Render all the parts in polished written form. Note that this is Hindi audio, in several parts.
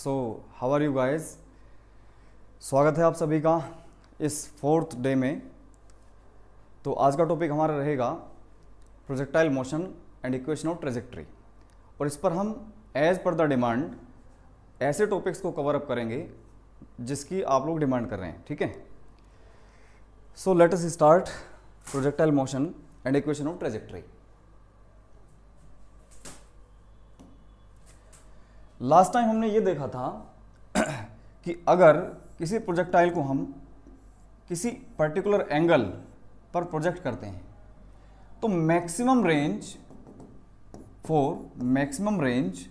So how are you guys. स्वागत है आप सभी का इस 4th डे में। तो आज का टॉपिक हमारा रहेगा projectile motion and equation of trajectory, और इस पर हम एज पर द डिमांड ऐसे टॉपिक्स को कवर अप करेंगे जिसकी आप लोग डिमांड कर रहे हैं। ठीक है, so let us start projectile motion and equation of trajectory. Last time हमने ये देखा था कि अगर किसी प्रोजेक्टाइल को हम किसी पर्टिकुलर एंगल पर प्रोजेक्ट करते हैं तो maximum range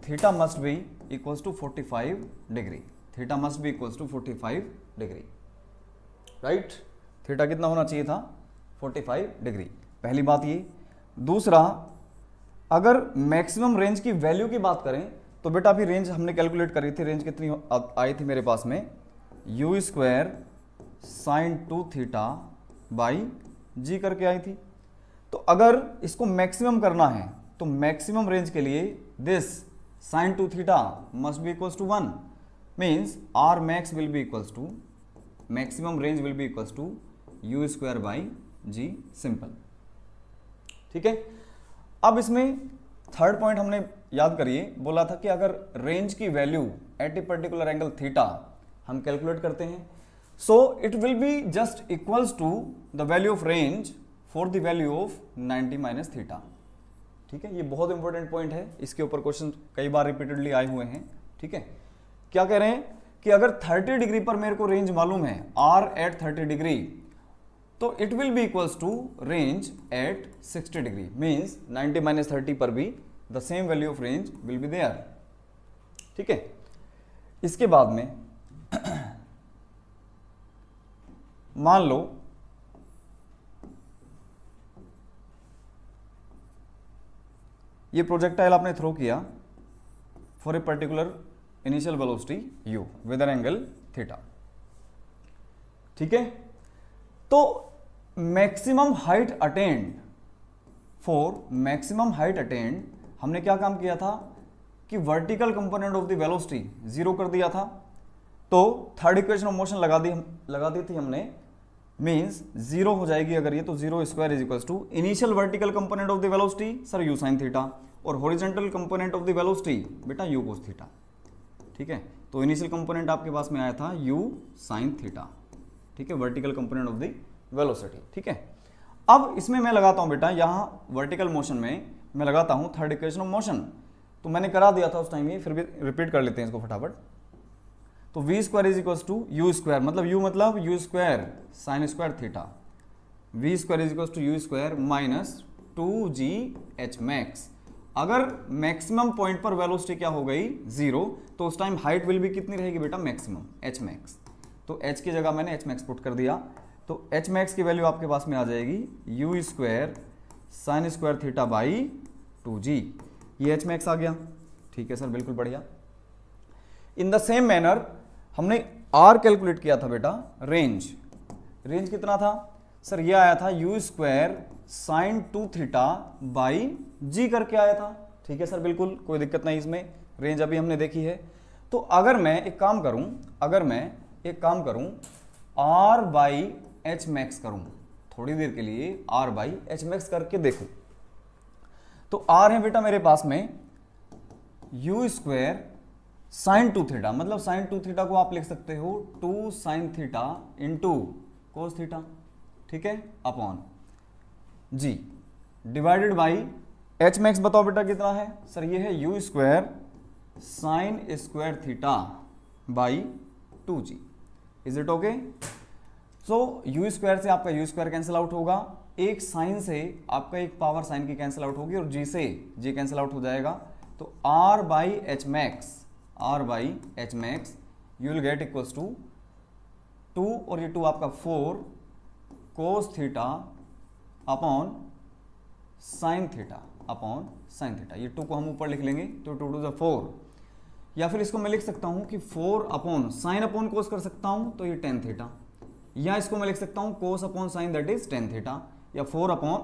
theta must be equals to 45 degree. Theta must be equals to 45 degree, right. Theta कितना होना चाहिए था? 45 डिग्री। पहली बात ये। दूसरा, अगर मैक्सिमम रेंज की वैल्यू की बात करें तो बेटा अभी रेंज हमने कैलकुलेट करी थी। रेंज कितनी आई थी मेरे पास में? u स्क्वायर साइन 2 थीटा बाई जी करके आई थी। तो अगर इसको मैक्सिमम करना है तो मैक्सिमम रेंज के लिए this sine 2 theta must be equals to 1, means R max will be equals to maximum range will be equals to u square by G, simple. ठीक है। अब इसमें थर्ड पॉइंट हमने याद करिए, बोला था कि अगर रेंज की value at a particular angle theta हम कैलकुलेट करते हैं, so it will be just equals to the value of range for the value of 90 minus theta. ठीक है, ये बहुत इंपॉर्टेंट पॉइंट है। इसके ऊपर क्वेश्चन कई बार रिपीटेडली आए हुए हैं। ठीक है, क्या कह रहे हैं कि अगर 30 डिग्री पर मेरे को रेंज मालूम है, आर एट 30 डिग्री, तो it will be equals to range at 60 degree, means 90 minus 30 पर भी the same value of range will be there. ठीक है। इसके बाद में मान लो ये प्रोजेक्टाइल आपने थ्रो किया for a particular initial velocity u with N angle theta. ठीक है, तो मैक्सिमम हाइट अटेंड हमने क्या काम किया था कि vertical component of the velocity 0 कर दिया था। तो थर्ड इक्वेशन ऑफ मोशन लगा दी थी हमने, मींस 0 हो जाएगी अगर ये, तो 0 square is equals to initial vertical component of the velocity sir u sine theta, और horizontal component of the velocity बेटा u कोस थीटा। ठीक है, तो इनिशियल कंपोनेंट आपके पास में आया था u साइन थीटा। ठीक है, vertical component of the velocity. ठीक है, अब इसमें मैं लगाता हूं बेटा, यहां वर्टिकल मोशन में मैं लगाता हूं थर्ड इक्वेशन ऑफ मोशन। तो मैंने करा दिया था उस टाइम, ये फिर भी रिपीट कर लेते हैं इसको फटाफट। तो v square is equals to u square, मतलब u मतलब u square sine square theta, v square is equals to u square minus 2g h max. अगर मैक्सिमम पॉइंट पर वेलोसिटी क्या हो गई? 0, तो उस टाइम हाइट विल भी कितनी रहेगी बेटा? Maximum h max. तो h की जगह मैंने h मैक्स पुट कर दिया, तो h मैक्स की वैल्यू आपके पास में आ जाएगी u square sine square theta by 2g। ये h मैक्स आ गया। ठीक है सर, बिल्कुल बढ़िया। इन द सेम मैनर हमने r कैलकुलेट किया था बेटा, रेंज कितना था सर? ये आया था u स्क्वायर साइन 2 थीटा बाई g करके आया था। ठीक है सर, बिल्कुल कोई दिक्कत नहीं इसमें, रेंज अभी हमने देखी है। तो अगर मैं एक काम करूं r बाई एच मैक्स करूं, थोड़ी देर के लिए r बाई एच मैक्स करके देखूं, तो r है बेटा मेरे पास में u स्क्वायर साइन 2 थीटा, मतलब साइन 2 थीटा को आप लिख सकते हो 2 sign theta into cos theta. ठीक है, upon g divided by H max. बताओ बेटा कितना है सर? ये है u square sine square theta by 2g। Is it okay? So u square से आपका u स्क्वायर कैंसिल आउट होगा, एक साइन से आपका एक पावर साइन की कैंसिल आउट होगी, और g से g कैंसिल आउट हो जाएगा। तो r by H max you will get equals to 2, और ये 2 आपका 4 cos theta upon sine theta. ये 2 को हम ऊपर लिख लेंगे, तो 2 टू द 4, या फिर इसको मैं लिख सकता हूं कि 4 अपॉन साइन अपॉन कोस कर सकता हूं, तो ये टेन थीटा, या इसको मैं लिख सकता हूं cos upon sine that is tan theta, या 4 अपॉन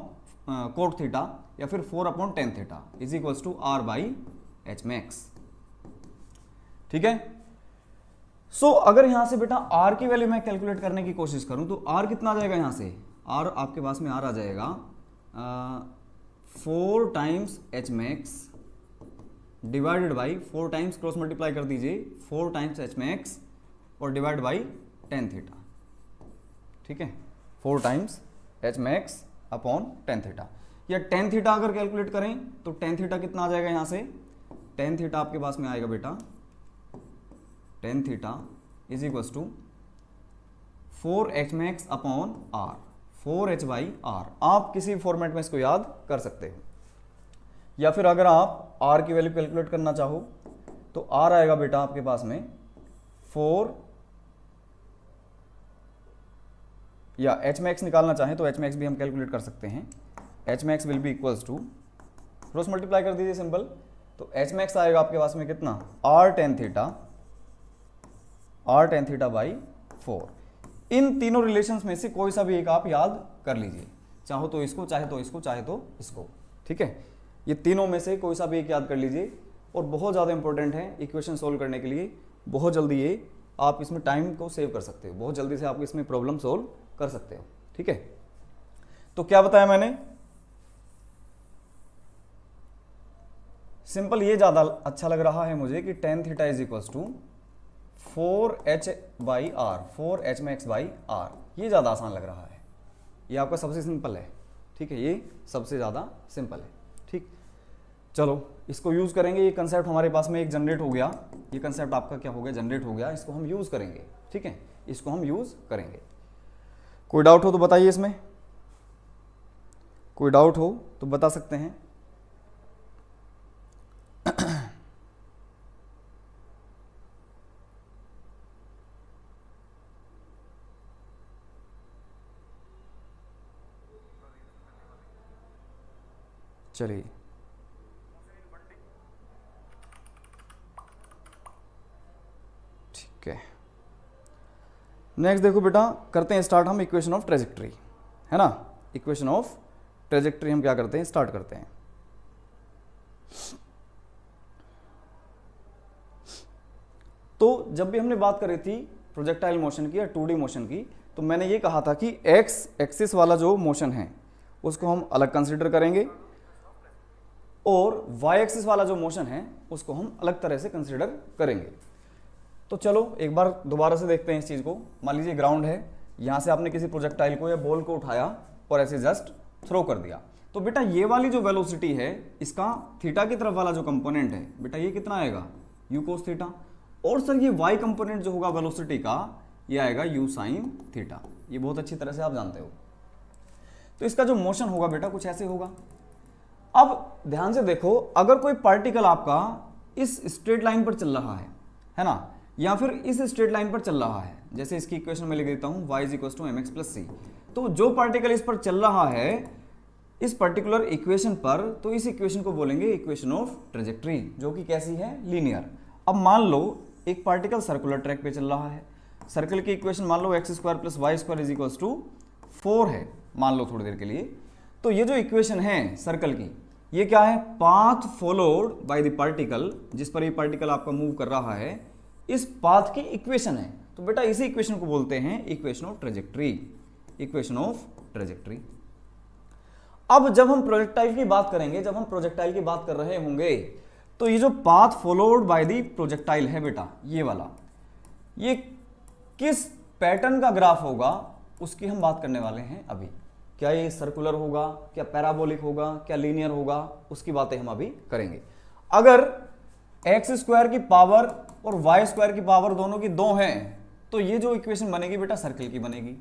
कोट थीटा, या फिर 4 upon tan theta is equals to r by H max. ठीक है। सो अगर यहां से बेटा आर की वैल्यू मैं कैलकुलेट करने की कोशिश करूं तो आर कितना आ जाएगा, यहां से आर आपके पास में आर आ जाएगा 4 times H max divided by 4 times cross multiply कर दीजिए 4 टाइम्स एच मैक्स और डिवाइड बाई टेन थीटा, ठीक है। 4 times H max upon tan theta, या टेन थीटा अगर कैलकुलेट करें तो टेन थीटा कितना आ जाएगा, यहां से टेन थीटा आपके पास में आएगा बेटा tan theta is equals to 4 H max upon R, 4 H by R. आप किसी फॉर्मेट में इसको याद कर सकते हो, या फिर अगर आप आर की वैल्यू कैलकुलेट करना चाहो तो आर आएगा बेटा आपके पास में 4, या एच मैक्स निकालना चाहें तो एच मैक्स भी हम कैलकुलेट कर सकते हैं। H max will be equals to, cross multiply कर दीजिए सिंपल, तो एच मैक्स आएगा आपके पास में कितना, आर टेन थीटा बाई 4। इन तीनों रिलेशंस में से कोई सा भी एक आप याद कर लीजिए, चाहो तो इसको, चाहे तो इसको, चाहे तो इसको, ठीक है। ये तीनों में से कोई सा भी एक याद कर लीजिए, और बहुत ज़्यादा इंपॉर्टेंट है इक्वेशन सोल्व करने के लिए। बहुत जल्दी ये आप इसमें टाइम को सेव कर सकते हो, बहुत जल्दी से आप इसमें प्रॉब्लम सोल्व कर सकते हो, ठीक है। तो क्या बताया मैंने, सिंपल ये ज़्यादा अच्छा लग रहा है मुझे कि tan theta is equals to 4 H by R, 4 H max by R, ये ज़्यादा आसान लग रहा है। ये आपका सबसे सिंपल है, ठीक है, ये सबसे ज़्यादा सिंपल है, ठीक। चलो इसको यूज़ करेंगे, ये कंसेप्ट हमारे पास में एक जनरेट हो गया, ये कंसेप्ट आपका क्या हो गया, जनरेट हो गया, इसको हम यूज़ करेंगे, ठीक है, इसको हम यूज़ करेंगे। कोई डाउट हो तो बताइए, इसमें कोई डाउट हो तो बता सकते हैं। चलिए ठीक है, नेक्स्ट देखो बेटा, करते हैं स्टार्ट हम इक्वेशन ऑफ ट्रेजेक्ट्री, है ना। इक्वेशन ऑफ ट्रेजेक्ट्री हम क्या करते हैं, स्टार्ट करते हैं। तो जब भी हमने बात करी थी प्रोजेक्टाइल मोशन की या 2D मोशन की, तो मैंने ये कहा था कि एक्स एक्सिस वाला जो मोशन है उसको हम अलग कंसिडर करेंगे, और वाई एक्सिस वाला जो मोशन है उसको हम अलग तरह से कंसिडर करेंगे। तो चलो एक बार दोबारा से देखते हैं इस चीज़ को। मान लीजिए ग्राउंड है, यहाँ से आपने किसी प्रोजेक्टाइल को या बॉल को उठाया और ऐसे जस्ट थ्रो कर दिया, तो बेटा ये वाली जो वेलोसिटी है, इसका थीटा की तरफ वाला जो कंपोनेंट है बेटा, ये कितना आएगा, यू कोस थीटा। और सर ये वाई कंपोनेंट जो होगा वेलोसिटी का, ये आएगा यू साइन थीटा। ये बहुत अच्छी तरह से आप जानते हो। तो इसका जो मोशन होगा बेटा कुछ ऐसे होगा। अब ध्यान से देखो, अगर कोई पार्टिकल आपका इस स्ट्रेट लाइन पर चल रहा है ना, या फिर इस स्ट्रेट लाइन पर चल रहा है, जैसे इसकी इक्वेशन में लिख देता हूं y is to m x plus c, तो जो पार्टिकल इस पर चल रहा है इस पर्टिकुलर इक्वेशन पर, तो इस इक्वेशन को बोलेंगे इक्वेशन ऑफ ट्रेजेक्ट्री, जो कि कैसी है, लीनियर। अब मान लो एक पार्टिकल सर्कुलर ट्रैक पे चल रहा है, सर्कल की इक्वेशन मान लो x square plus y square is equals to 4 है, मान लो थोड़ी देर के लिए। तो ये जो इक्वेशन है सर्कल की, ये क्या है, path followed by the particle, जिस पर ये पार्टिकल आपका मूव कर रहा है, इस पाथ की इक्वेशन है। तो बेटा इसी इक्वेशन को बोलते हैं equation of trajectory, equation of trajectory. अब जब हम प्रोजेक्टाइल की बात करेंगे, जब हम प्रोजेक्टाइल की बात कर रहे होंगे, तो ये जो path followed by the projectile है बेटा, ये वाला, ये किस पैटर्न का ग्राफ होगा उसकी हम बात करने वाले हैं अभी। क्या ये सर्कुलर होगा, क्या पैराबोलिक होगा, क्या लीनियर होगा, उसकी बातें हम अभी करेंगे। अगर एक्स स्क्वायर की पावर और वाई स्क्वायर की पावर दोनों की 2 हैं, तो ये जो इक्वेशन बनेगी बेटा सर्कल की बनेगी।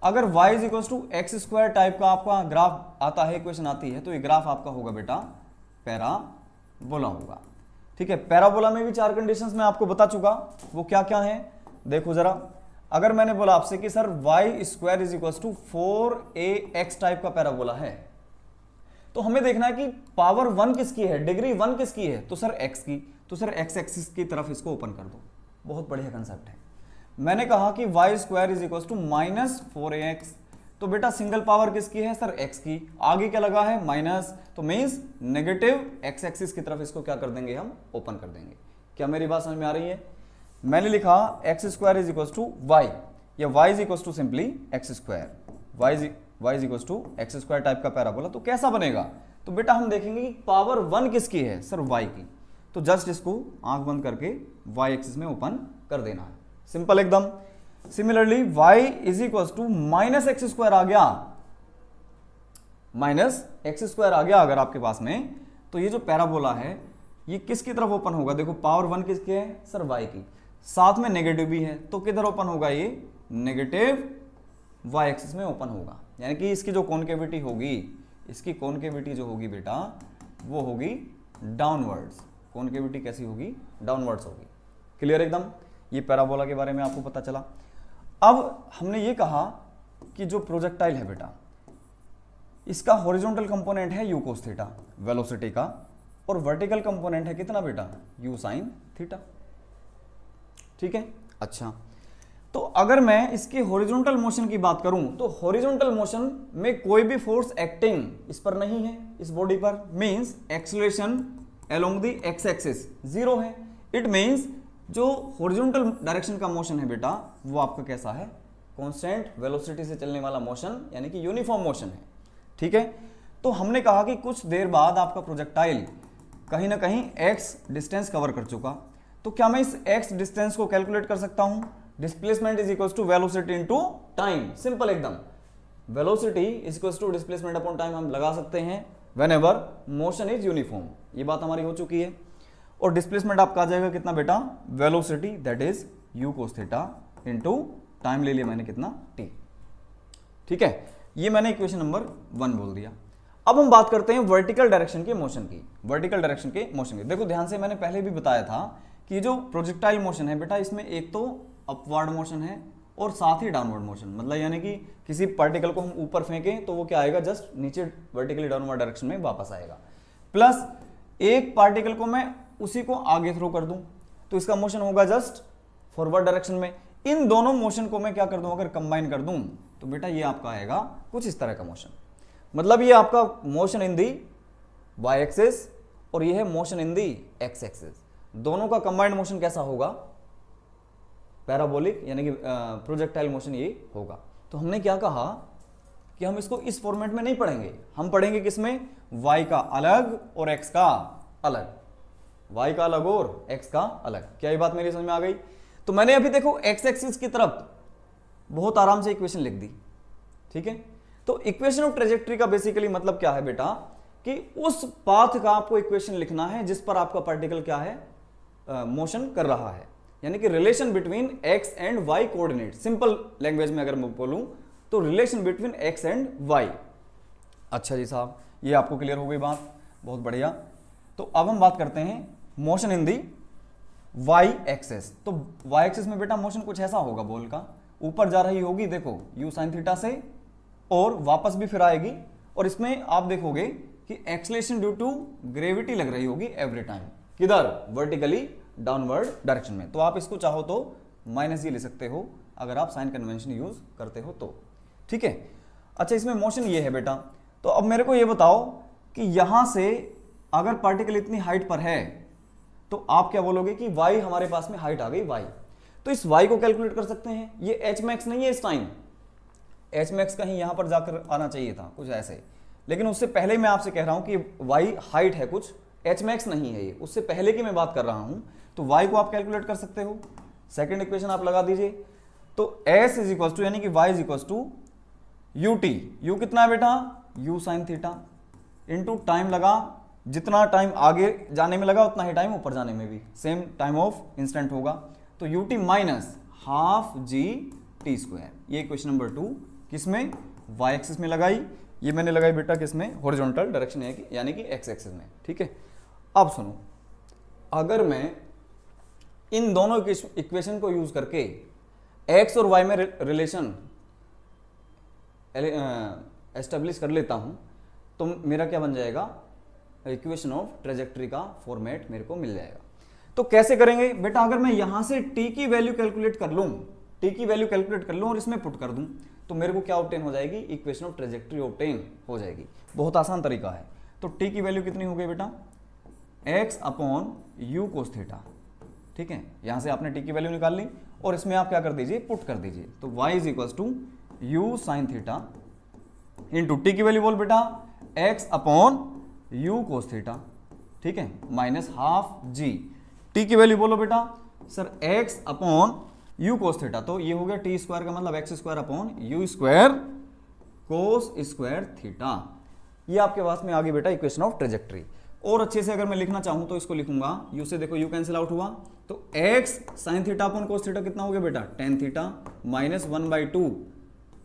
अगर y is equal to x square type का आपका ग्राफ आता है, इक्वेशन आती है, तो ये ग्राफ आपका होगा बेटा पैराबोला होगा। ठीक है, पैराबोला में भी 4 कंडीशंस मैं आपको बता चुका, वो क्या क्या है देखो जरा। अगर मैंने बोला आपसे कि sir Y square is equal to 4ax type का पैराबोला है, तो हमें देखना है कि पावर 1 किसकी है, डिग्री 1 किसकी है, तो सर x की। तो सर x एक्सिस की तरफ इसको ओपन कर दो, बहुत बढ़िया कंसेप्ट है। मैंने कहा कि Y square is equal to -4ax, तो बेटा सिंगल पावर किसकी है सर, x की। आगे क्या लगा है माइनस, तो मीन्स नेगेटिव x एक्सिस की तरफ इसको क्या कर देंगे हम, ओपन कर देंगे। क्या मेरी बात समझ में आ रही है? मैंने लिखा x square is equal to y, या y is equal to simply x square, y is equal to x square type का पैराबोला। तो कैसा बनेगा? तो बेटा हम देखेंगे कि पावर 1 किसकी है? सर वाई की। तो जस्ट इसको आंख बंद करके वाई एक्सिस में ओपन कर देना है, सिंपल एकदम। Similarly y is equal to minus x square आ गया, माइनस एक्स स्क्वायर आ गया अगर आपके पास में, तो ये जो पैराबोला है ये किसकी तरफ ओपन होगा? देखो पावर 1 किसकी है? सर y की, साथ में नेगेटिव भी है, तो किधर ओपन होगा? ये नेगेटिव y एक्सिस में ओपन होगा। यानी कि इसकी जो कॉनकेविटी होगी, इसकी कॉनकेविटी जो होगी बेटा वो होगी डाउनवर्ड्स। कॉनकेविटी कैसी होगी? डाउनवर्ड्स होगी। क्लियर एकदम? ये पैराबोला के बारे में आपको पता चला। अब हमने ये कहा कि जो प्रोजेक्टाइल है बेटा, इसका हॉरिजॉन्टल कंपोनेंट है u cos थीटा वेलोसिटी का, और वर्टिकल कंपोनेंट है कितना बेटा? u sin theta. ठीक है, अच्छा तो अगर मैं इसके हॉरिजॉन्टल मोशन की बात करूं तो हॉरिजॉन्टल मोशन में कोई भी फोर्स एक्टिंग इस पर नहीं है, इस बॉडी पर, means acceleration along the x axis 0 है। इट मींस जो हॉरिजॉन्टल डायरेक्शन का मोशन है बेटा वो आपका कैसा है? कांस्टेंट वेलोसिटी से चलने वाला मोशन, यानी कि यूनिफॉर्म मोशन है। ठीक है, तो हमने कहा कि कुछ देर बाद आपका प्रोजेक्टाइल कहीं ना कहीं x डिस्टेंस कवर कर चुका, तो क्या मैं इस x डिस्टेंस को कैलकुलेट कर सकता हूं? Displacement is equal to velocity into time, simple एकदम। Velocity is equal to displacement upon time हम लगा सकते हैं व्हेनेवर मोशन इज यूनिफॉर्म। ये बात हमारी हो चुकी है। और डिस्प्लेसमेंट आपका आ जाएगा कितना बेटा? Velocity that is u cos theta into time ले लिया मैंने कितना? t। ठीक है, ये मैंने इक्वेशन नंबर 1 बोल दिया। अब हम बात करते हैं वर्टिकल डायरेक्शन के मोशन की। वर्टिकल डायरेक्शन के मोशन की देखो ध्यान से, मैंने पहले भी बताया था कि जो प्रोजेक्टाइल मोशन है बेटा इसमें एक तो अपवर्ड मोशन है और साथ ही डाउनवर्ड मोशन, मतलब यानी कि किसी पार्टिकल को हम ऊपर फेंकें तो वो क्या आएगा? जस्ट नीचे वर्टिकली डाउनवर्ड डायरेक्शन में वापस आएगा। प्लस एक पार्टिकल को मैं उसी को आगे थ्रो कर दूं तो इसका मोशन होगा जस्ट फॉरवर्ड डायरेक्शन में। इन दोनों मोशन को मैं क्या कर दूं? अगर कंबाइन कर दूं तो बेटा ये आपका आएगा कुछ इस तरह का मोशन। मतलब ये आपका motion in the y axis और ये है motion in the x axis, दोनों का कंबाइंड मोशन कैसा होगा? पैराबोलिक, यानी कि प्रोजेक्टाइल मोशन ये होगा। तो हमने क्या कहा कि हम इसको इस फॉर्मेट में नहीं पढ़ेंगे, हम पढ़ेंगे किसमें? y का अलग और x का अलग, y का अलग और x का अलग। क्या ये बात मेरी समझ में आ गई? तो मैंने अभी देखो x एक्सिस की तरफ बहुत आराम से इक्वेशन लिख दी। ठीक है, तो इक्वेशन ऑफ ट्रेजेक्टरी का बेसिकली मतलब क्या है बेटा कि उस पाथ का आपको इक्वेशन लिखना है जिस पर आपका पार्टिकल क्या है? मोशन कर रहा है, यानी कि relation between x and y coordinate. Simple language में अगर मैं बोलूं तो relation between x and y। अच्छा जी साहब, ये आपको क्लियर हो गई बात, बहुत बढ़िया। तो अब हम बात करते हैं motion in the y axis. तो y एक्सिस में बेटा मोशन कुछ ऐसा होगा, बॉल का ऊपर जा रही होगी देखो u sin थीटा से, और वापस भी फिर आएगी, और इसमें आप देखोगे कि एक्सीलरेशन ड्यू टू ग्रेविटी लग रही होगी एवरी टाइम। किधर? वर्टिकली डाउनवर्ड डायरेक्शन में। तो आप इसको चाहो तो माइनस ये ले सकते हो अगर आप साइन कन्वेंशन यूज करते हो तो। ठीक है, अच्छा इसमें मोशन ये है बेटा। तो अब मेरे को ये बताओ कि यहां से अगर पार्टिकल इतनी हाइट पर है तो आप क्या बोलोगे कि y हमारे पास में हाइट आ गई y, तो इस y को कैलकुलेट कर सकते हैं। ये h max नहीं है इस टाइम, h max कहीं यहां पर जाकर आना चाहिए था कुछ ऐसे, लेकिन उससे पहले मैं आपसे कह रहा हूं कि y हाइट है कुछ, h max नहीं है ये, उससे पहले की मैं बात कर रहा हूं। तो y को आप कैलकुलेट कर सकते हो, सेकेंड इक्वेशन आप लगा दीजिए। तो s इज इक्वल टू यानी कि y is equal to ut, u कितना है बेटा? u sin theta into time लगा, जितना टाइम आगे जाने में लगा उतना ही टाइम ऊपर जाने में भी सेम टाइम ऑफ इंस्टेंट होगा। तो ut minus half G T square. ये क्वेश्चन नंबर 2 किसमें? y एक्सिस में लगाई, ये मैंने लगाई बेटा किसमें? हॉरिजॉन्टल डायरेक्शन यानी कि x एक्सिस में। ठीक है, अब सुनो, अगर मैं इन दोनों इक्वेशन को यूज करके x और y में रिलेशन एस्टेब्लिश कर लेता हूं तो मेरा क्या बन जाएगा? इक्वेशन ऑफ ट्रेजेक्टरी का फॉर्मेट मेरे को मिल जाएगा। तो कैसे करेंगे बेटा? अगर मैं यहां से t की वैल्यू कैलकुलेट कर लूं, t की वैल्यू कैलकुलेट कर लूं और इसमें पुट कर दूं तो मेरे को क्या ऑब्टेन हो जाएगी? इक्वेशन ऑफ ट्रेजेक्टरी ऑब्टेन हो जाएगी। बहुत आसान तरीका है। तो t की वैल्यू कितनी हो गई बेटा? x upon u cos theta ठीक है, यहां से आपने टी की वैल्यू निकाल ली और इसमें आप क्या कर दीजिए, पुट कर दीजिए। तो y is equal to u sine theta into T की वैल्यू बोल बेटा x upon u cos theta, ठीक है, माइनस हाफ जी। टी की वैल्यू बोलो बेटा sir x upon u cos theta, तो ये हो गया टी स्क्वायर का मतलब X square upon u square cos square theta. ये आपके पास में आ गई बेटा इक्वेशन ऑफ ट्रेजेक्ट्री। और अच्छे से अगर मैं लिखना चाहूं तो इसको लिखूंगा, यू से देखो यू कैंसिल आउट हुआ, तो x sine theta upon cos theta कितना हो गया बेटा tan theta minus 1/2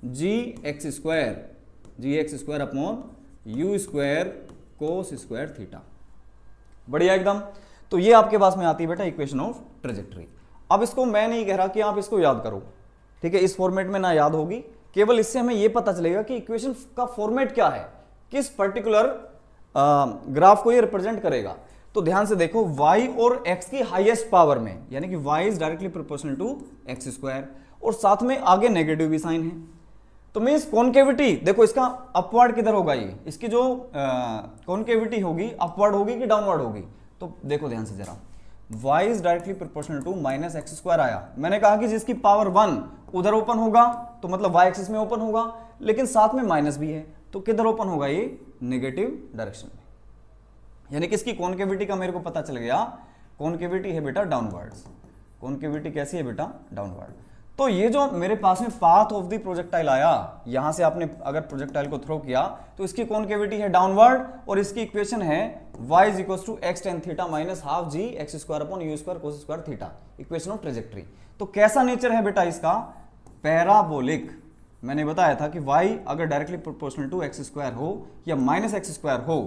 G X square upon u square cos square theta. बढ़िया एकदम। तो ये आपके पास में आती है बेटा इक्वेशन ऑफ ट्रेजेक्ट्री। अब इसको मैं नहीं कह रहा कि आप इसको याद करो, ठीक है, इस फॉर्मेट में ना याद होगी, केवल इससे हमें यह पता चलेगा कि इक्वेशन का फॉर्मेट क्या है, किस पर्टिकुलर ग्राफ को ये रिप्रेजेंट करेगा। तो ध्यान से देखो y और x की हाईएस्ट पावर में, यानी कि y is directly proportional to x square, और साथ में आगे नेगेटिव भी साइन है। तो मीन्स कॉन्केविटी देखो इसका अपवर्ड किधर होगा, ये इसकी जो कॉन्केविटी होगी अपवर्ड होगी कि डाउनवर्ड होगी। तो देखो ध्यान से जरा, y is directly proportional to minus x square आया, मैंने कहा कि जिसकी पावर 1 उधर ओपन होगा तो मतलब y एक्सिस में ओपन होगा, लेकिन साथ में माइनस भी है, तो किधर ओपन होगा, ये नेगेटिव डायरेक्शन में। यानी कि इसकी कॉन्केविटी का मेरे को पता चल गया, कॉन्केविटी है बेटा डाउनवर्ड्स। कॉन्केविटी कैसी है बेटा, डाउनवर्ड। तो ये जो मेरे पास में पाथ ऑफ द प्रोजेक्टाइल आया, यहां से आपने अगर प्रोजेक्टाइल को थ्रो किया तो इसकी कॉन्केविटी है डाउनवर्ड, और इसकी इक्वेशन है y is equal to X tan theta minus half G X square upon u square cos square theta, equation of trajectory. तो कैसा नेचर है बेटा इसका, पैराबोलिक। मैंने बताया था कि y अगर directly proportional to x square हो या माइनस एक्स स्क्वायर हो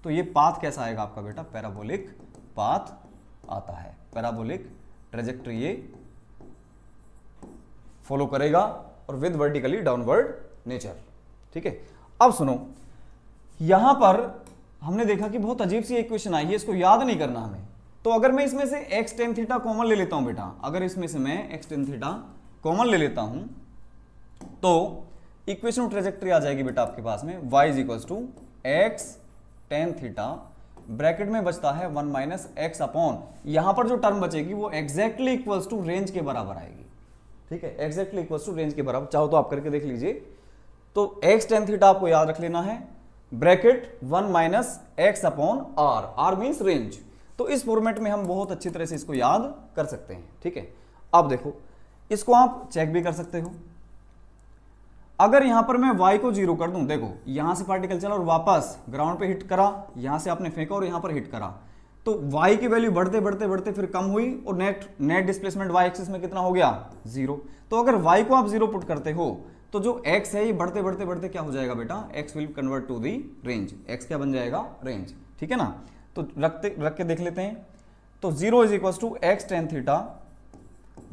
तो ये पाथ कैसा आएगा आपका बेटा, पैराबोलिक पाथ आता है, पैराबोलिक ट्रेजेक्ट्री ये फॉलो करेगा और विद वर्टिकली डाउनवर्ड नेचर। ठीक है, अब सुनो, यहां पर हमने देखा कि बहुत अजीब सी इक्वेशन आई है, इसको याद नहीं करना हमें। तो अगर मैं इसमें से एक्स टेन थीटा कॉमन ले लेता हूं बेटा, अगर इसमें से मैं एक्स टेन थीटा कॉमन ले लेता हूं तो इक्वेशन ऑफ ट्रेजेक्ट्री आ जाएगी बेटा आपके पास में y is equal to X tan theta, bracket में बचता है 1 माइनस एक्स अपॉन, यहां पर जो टर्म बचेगी वो एग्जैक्टली इक्वल्स टू रेंज के बराबर आएगी। ठीक है, एग्जैक्टली इक्वल्स टू रेंज के बराबर, चाहो तो आप करके देख लीजिए। तो एक्स टेन थीटा आपको याद रख लेना है, bracket 1 minus X upon R, R means range. तो इस फॉर्मेट में हम बहुत अच्छी तरह से इसको याद कर सकते हैं। ठीक है, अब देखो इसको आप चेक भी कर सकते हो। अगर यहां पर मैं y को 0 कर दूं, देखो यहां से पार्टिकल चला और वापस ग्राउंड पे हिट करा, यहां से आपने फेंका और यहां पर हिट करा, तो y की वैल्यू बढ़ते बढ़ते बढ़ते फिर कम हुई और नेट डिस्प्लेसमेंट y एक्सिस में कितना हो गया, 0। तो अगर y को आप 0 पुट करते हो तो जो x है ये बढ़ते बढ़ते बढ़ते क्या हो जाएगा बेटा, x will convert to the range, x क्या बन जाएगा, रेंज। ठीक है ना, तो रख के देख लेते हैं। तो 0 is equal to X tan theta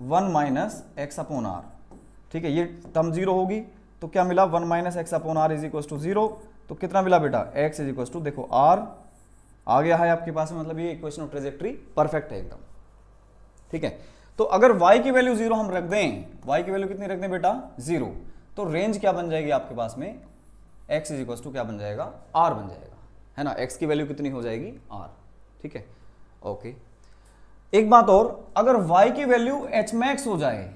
1 minus X upon R. ठीक है, ये टर्म 0 होगी तो क्या मिला, 1 minus X upon R is equal to 0। तो कितना मिला बेटा, x इज इक्वल टू, देखो r आ गया है आपके पास में, मतलब ये इक्वेशन ऑफ ट्रेजेक्ट्री परफेक्ट है एकदम। ठीक है, तो अगर y की वैल्यू 0 हम रख दें, y की वैल्यू कितनी रख दें बेटा, 0, तो रेंज क्या बन जाएगी आपके पास में, x इज इक्वल टू क्या बन जाएगा, r बन जाएगा, है ना, x की वैल्यू कितनी हो जाएगी, r। ठीक है, ओके। एक बात और, अगर y की वैल्यू h मैक्स हो जाए,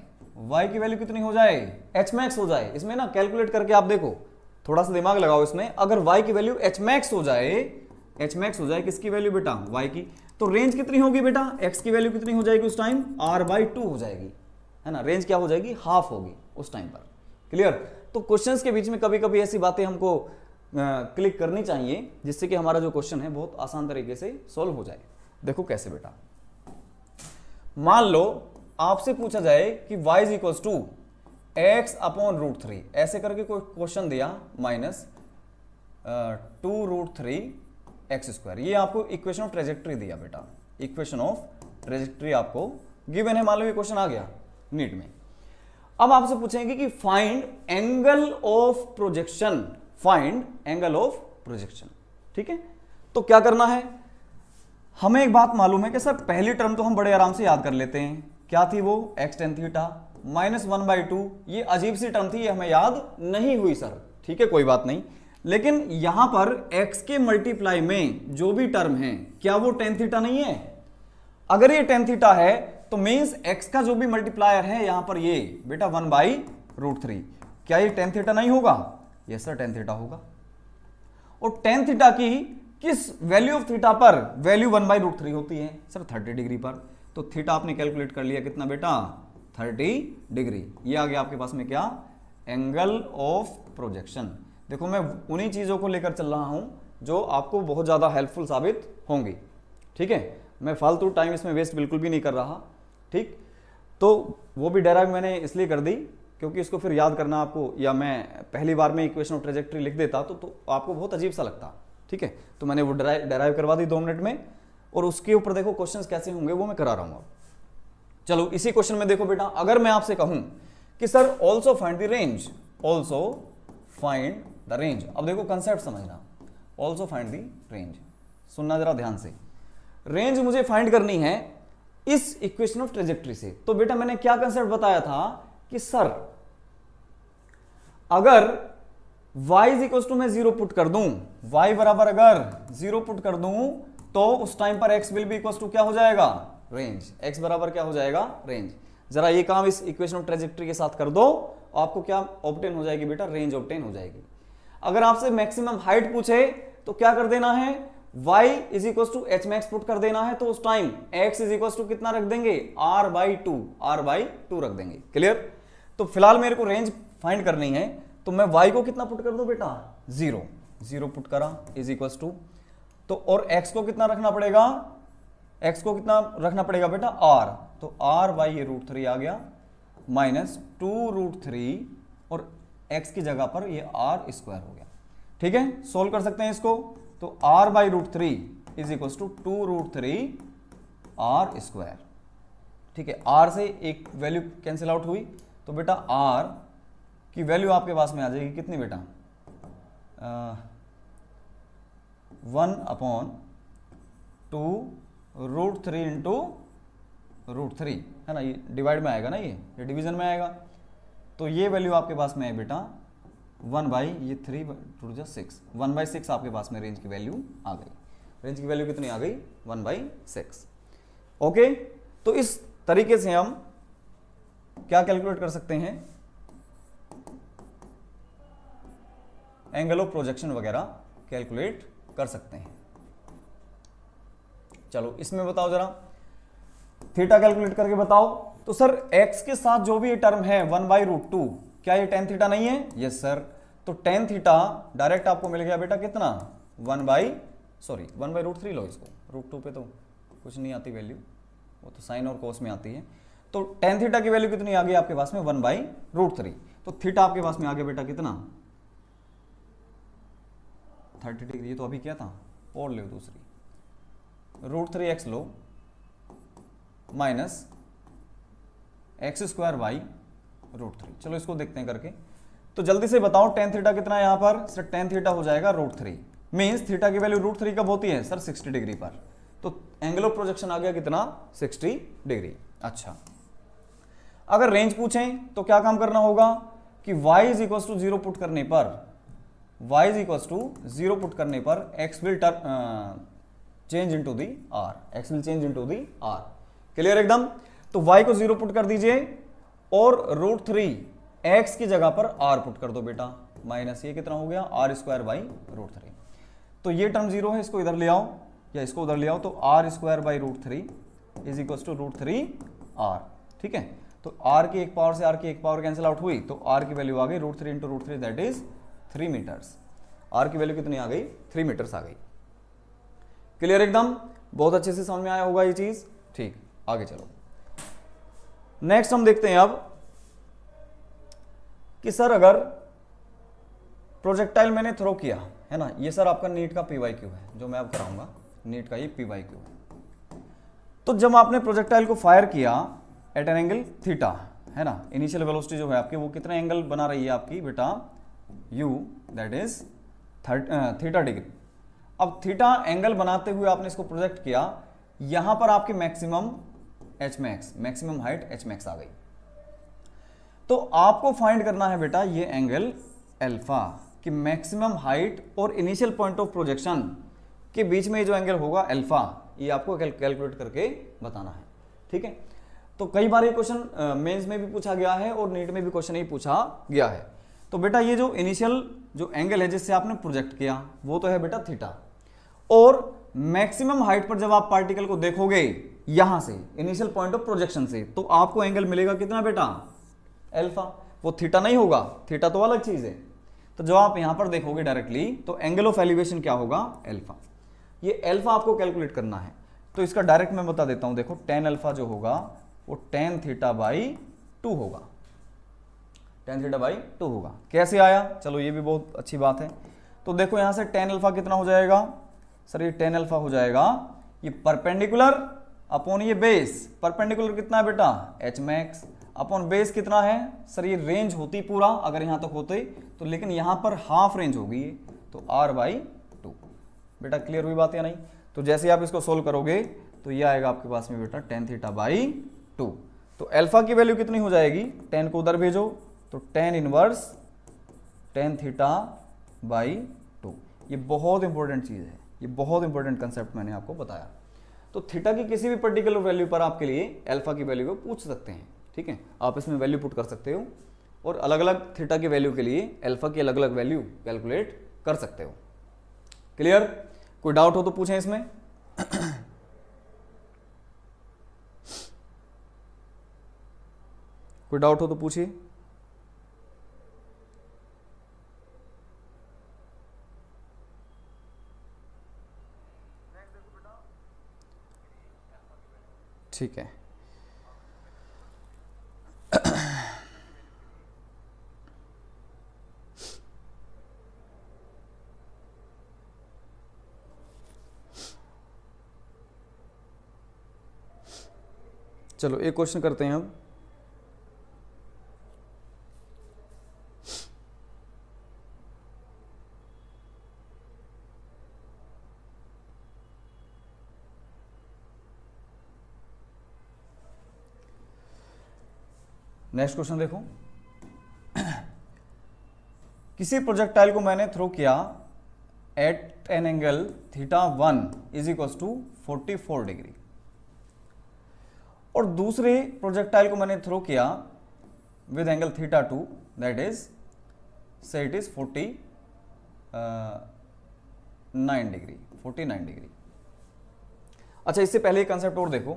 y की वैल्यू कितनी हो जाए, h मैक्स हो जाए, इसमें ना कैलकुलेट करके आप देखो, थोड़ा सा दिमाग लगाओ इसमें। अगर y की वैल्यू h मैक्स हो जाए, किसकी वैल्यू बेटा, y की, तो रेंज कितनी होगी बेटा, x की वैल्यू कितनी हो जाएगी उस टाइम, r/2 हो जाएगी, है ना, रेंज क्या हो जाएगी, हाफ होगी उस टाइम पर। क्लियर। तो क्वेश्चंस के बीच में कभी कभी ऐसी बातें हमको क्लिक करनी चाहिए जिससे कि हमारा जो क्वेश्चन है बहुत आसान तरीके से सोल्व हो जाए। देखो कैसे बेटा, मान लो आपसे पूछा जाए कि y is equal to X upon √3, ऐसे करके कोई क्वेश्चन दिया, माइनस 2√3 एक्स स्क्वायर, ये आपको इक्वेशन ऑफ ट्रेजेक्ट्री दिया बेटा, इक्वेशन ऑफ ट्रेजेक्ट्री आपको गिवन है, मान लो ये क्वेश्चन आ गया नीट में। अब आपसे पूछेंगे कि find angle of projection, find angle of projection. ठीक है, तो क्या करना है, हमें एक बात मालूम है कि सर पहली टर्म तो हम बड़े आराम से याद कर लेते हैं, क्या थी वो, एक्स टेन थीटा माइनस 1/2, ये अजीब सी टर्म थी, ये हमें याद नहीं हुई सर। ठीक है, कोई बात नहीं, लेकिन यहां पर x के मल्टीप्लाई में जो भी टर्म है क्या वो टेन थीटा नहीं है, अगर ये टेन थीटा है तो मीन्स x का जो भी मल्टीप्लायर है यहां पर ये बेटा 1/√3, क्या ये tan थीटा नहीं होगा? यस सर, tan थीटा होगा। और tan थीटा की किस वैल्यू ऑफ थीटा पर वैल्यू 1/√3 होती है? सर 30 डिग्री पर। तो थीटा आपने कैलकुलेट कर लिया कितना बेटा? 30 डिग्री। ये आ गया आपके पास में क्या? Angle of projection. देखो मैं उन्हीं चीजों को लेकर चल रहा हूं जो आपको बहुत ज्यादा हेल्पफुल साबित होंगी, ठीक है। मैं फालतू टाइम इसमें वेस्ट बिल्कुल भी नहीं कर रहा, ठीक। तो वो भी डेराइव मैंने इसलिए कर दी क्योंकि इसको फिर याद करना आपको, या मैं पहली बार में इक्वेशन ऑफ ट्रेजेक्ट्री लिख देता तो आपको बहुत अजीब सा लगता, ठीक है। तो मैंने वो डेराइव करवा दी 2 मिनट में, और उसके ऊपर देखो क्वेश्चंस कैसे होंगे वो मैं करा रहा हूं अब। चलो इसी क्वेश्चन में देखो बेटा, अगर मैं आपसे कहूं कि sir also find the range, also find the range. अब देखो कंसेप्ट समझना, ऑल्सो फाइंड द रेंज, सुनना जरा ध्यान से। रेंज मुझे फाइंड करनी है इस इक्वेशन ऑफ ट्रेजेक्ट्री से। तो बेटा मैंने क्या कंसेप्ट बताया था कि सर अगर y इज इक्वल टू मैं 0 पुट कर दूं, y बराबर अगर 0 पुट कर दूं तो उस टाइम पर x will be equal to क्या हो जाएगा? रेंज। x बराबर क्या हो जाएगा? रेंज। जरा ये काम इस इक्वेशन ऑफ ट्रेजेक्ट्री के साथ कर दो, आपको क्या ऑब्टेन हो जाएगी बेटा? रेंज ऑब्टेन हो जाएगी। अगर आपसे मैक्सिमम हाइट पूछे तो क्या कर देना है? y is equal to H max put कर देना है, तो उस time x is equal to कितना रख देंगे? r/2 रख देंगे। क्लियर? तो फिलहाल मेरे को रेंज फाइंड करनी है, तो मैं y को कितना पुट कर दूं बेटा? 0 पुट करा इज इक्वल टू, तो और x को कितना रखना पड़ेगा? x को कितना रखना पड़ेगा बेटा? r, तो r/√3 आ गया माइनस 2√3, और x की जगह पर ये r² हो गया। ठीक है, सोल्व कर सकते हैं इसको। तो r/√3 is equal to 2√3 r²। ठीक है, r से एक वैल्यू कैंसिल आउट हुई, तो बेटा r की वैल्यू आपके पास में आ जाएगी कितनी बेटा? 1/2√3 इंटू √3 है ना, ये डिवाइड में आएगा ना, ये डिवीजन में आएगा। तो ये वैल्यू आपके पास में है बेटा 1/3 1/6 आपके पास में रेंज की वैल्यू आ गई। रेंज की वैल्यू कितनी आ गई? 1/6। ओके, तो इस तरीके से हम क्या कैलकुलेट कर सकते हैं? एंगल ऑफ प्रोजेक्शन वगैरह कैलकुलेट कर सकते हैं। चलो इसमें बताओ जरा, थीटा कैलकुलेट करके बताओ। तो सर x के साथ जो भी ये टर्म है 1/√2, क्या ये tan थीटा नहीं है? Yes sir. तो tan थीटा डायरेक्ट आपको मिल गया बेटा कितना? 1/√3 लो इसको, √2 पे तो कुछ नहीं आती वैल्यू, वो तो साइन और कोस में आती है। तो tan थीटा की वैल्यू कितनी आ गई आपके पास में? 1/√3। तो थीटा आपके पास में आ गया बेटा कितना? 30 डिग्री। ये तो अभी क्या था, और लो दूसरी, √3x लो माइनस x²/√3। चलो इसको देखते हैं करके। तो जल्दी से बताओ tan थीटा कितना है यहां पर? सर tan थीटा हो जाएगा √3। मीन्स थीटा की वैल्यू √3 कब होती है? सर 60 डिग्री पर। तो एंगल ऑफ प्रोजेक्शन आ गया कितना? 60 डिग्री। अच्छा, अगर रेंज पूछें तो क्या काम करना होगा कि y is equal to 0 put करने पर, y is equal to 0 put करने पर x will change into the r, x will change into the r। Clear एकदम? तो y को 0 पुट कर दीजिए और √3 x की जगह पर r पुट कर दो बेटा, माइनस ये कितना हो गया? r²/√3। तो ये टर्म 0 है, इसको इधर ले आओ या इसको उधर ले आओ, तो r²/√3 is equal to √3r। ठीक है, तो r की एक पावर से r की एक पावर कैंसिल आउट हुई, तो r की वैल्यू आ गई √3 into √3 that is 3 meters. r की वैल्यू कितनी आ गई? 3 मीटर्स आ गई। क्लियर एकदम? बहुत अच्छे से समझ में आया होगा ये चीज। ठीक, आगे चलो। नेक्स्ट हम देखते हैं अब कि सर अगर प्रोजेक्टाइल मैंने थ्रो किया है ना, ये सर आपका नीट का PYQ है जो मैं अब कराऊंगा, नीट का ये PYQ है। तो जब आपने प्रोजेक्टाइल को फायर किया एट एन एंगल थीटा है ना, इनिशियल वेलोसिटी जो है आपकी वो कितना एंगल बना रही है आपकी बेटा? u, that is theta degree. अब थीटा एंगल बनाते हुए आपने इसको प्रोजेक्ट किया, यहां पर आपकी maximum Hmax, maximum height Hmax आ गई। तो आपको फाइंड करना है बेटा ये एंगल अल्फा कि मैक्सिमम हाइट और इनिशियल पॉइंट ऑफ प्रोजेक्शन के बीच में जो एंगल होगा अल्फा, ये आपको कैलकुलेट करके बताना है। ठीक है, तो कई बार ये क्वेश्चन मेंस में भी पूछा गया है और नीट में भी क्वेश्चन ही पूछा गया है। तो बेटा ये जो इनिशियल जो एंगल है जिससे आपने प्रोजेक्ट किया वो तो है बेटा थीटा, और मैक्सिमम हाइट पर जब आप पार्टिकल को देखोगे यहां से इनिशियल पॉइंट ऑफ प्रोजेक्शन से, तो आपको एंगल मिलेगा कितना बेटा, अल्फा। वो थीटा नहीं होगा, थीटा तो अलग चीज है। तो जब आप यहां पर देखोगे डायरेक्टली तो एंगल ऑफ एलिवेशन क्या होगा, अल्फा। ये अल्फा आपको कैलकुलेट करना है, तो इसका डायरेक्ट मैं बता देता हूं। देखो टेन अल्फा जो होगा वो टेन थीटा बाई 2 होगा, टेन थीटा बाई 2 होगा। कैसे आया, चलो ये भी बहुत अच्छी बात है। तो देखो यहां से टेन अल्फा कितना हो जाएगा सर, ये टेन अल्फा हो जाएगा ये परपेंडिकुलर अपॉन ये बेस। परपेंडिकुलर कितना है बेटा, एच मैक्स, अपॉन बेस कितना है सर, ये रेंज होती पूरा अगर यहां तक होते तो, लेकिन यहां पर हाफ रेंज होगी ये, तो r बाई 2। बेटा क्लियर हुई बात या नहीं। तो जैसे आप इसको सोल्व करोगे तो ये आएगा आपके पास में बेटा टेन थीटा बाई 2। तो अल्फा की वैल्यू कितनी हो जाएगी, टेन को उधर भेजो तो tan inverse tan theta by 2। ये बहुत इंपॉर्टेंट चीज है, ये बहुत इंपॉर्टेंट कंसेप्ट मैंने आपको बताया। तो थीटा की किसी भी पर्टिकुलर वैल्यू पर आपके लिए अल्फा की वैल्यू को पूछ सकते हैं, ठीक है। आप इसमें वैल्यू पुट कर सकते हो और अलग अलग थीटा की वैल्यू के लिए अल्फा की अलग अलग वैल्यू कैलकुलेट कर सकते हो। क्लियर, कोई डाउट हो तो पूछें इसमें। कोई डाउट हो तो पूछिए। ठीक है, चलो एक क्वेश्चन करते हैं अब। नेक्स्ट क्वेश्चन देखो, किसी प्रोजेक्टाइल को मैंने थ्रो किया at an angle theta 1 is equal to 44 degree, और दूसरे प्रोजेक्टाइल को मैंने थ्रो किया with angle theta 2 that is say it is 49 degree. अच्छा, इससे पहले एक कंसेप्ट और देखो।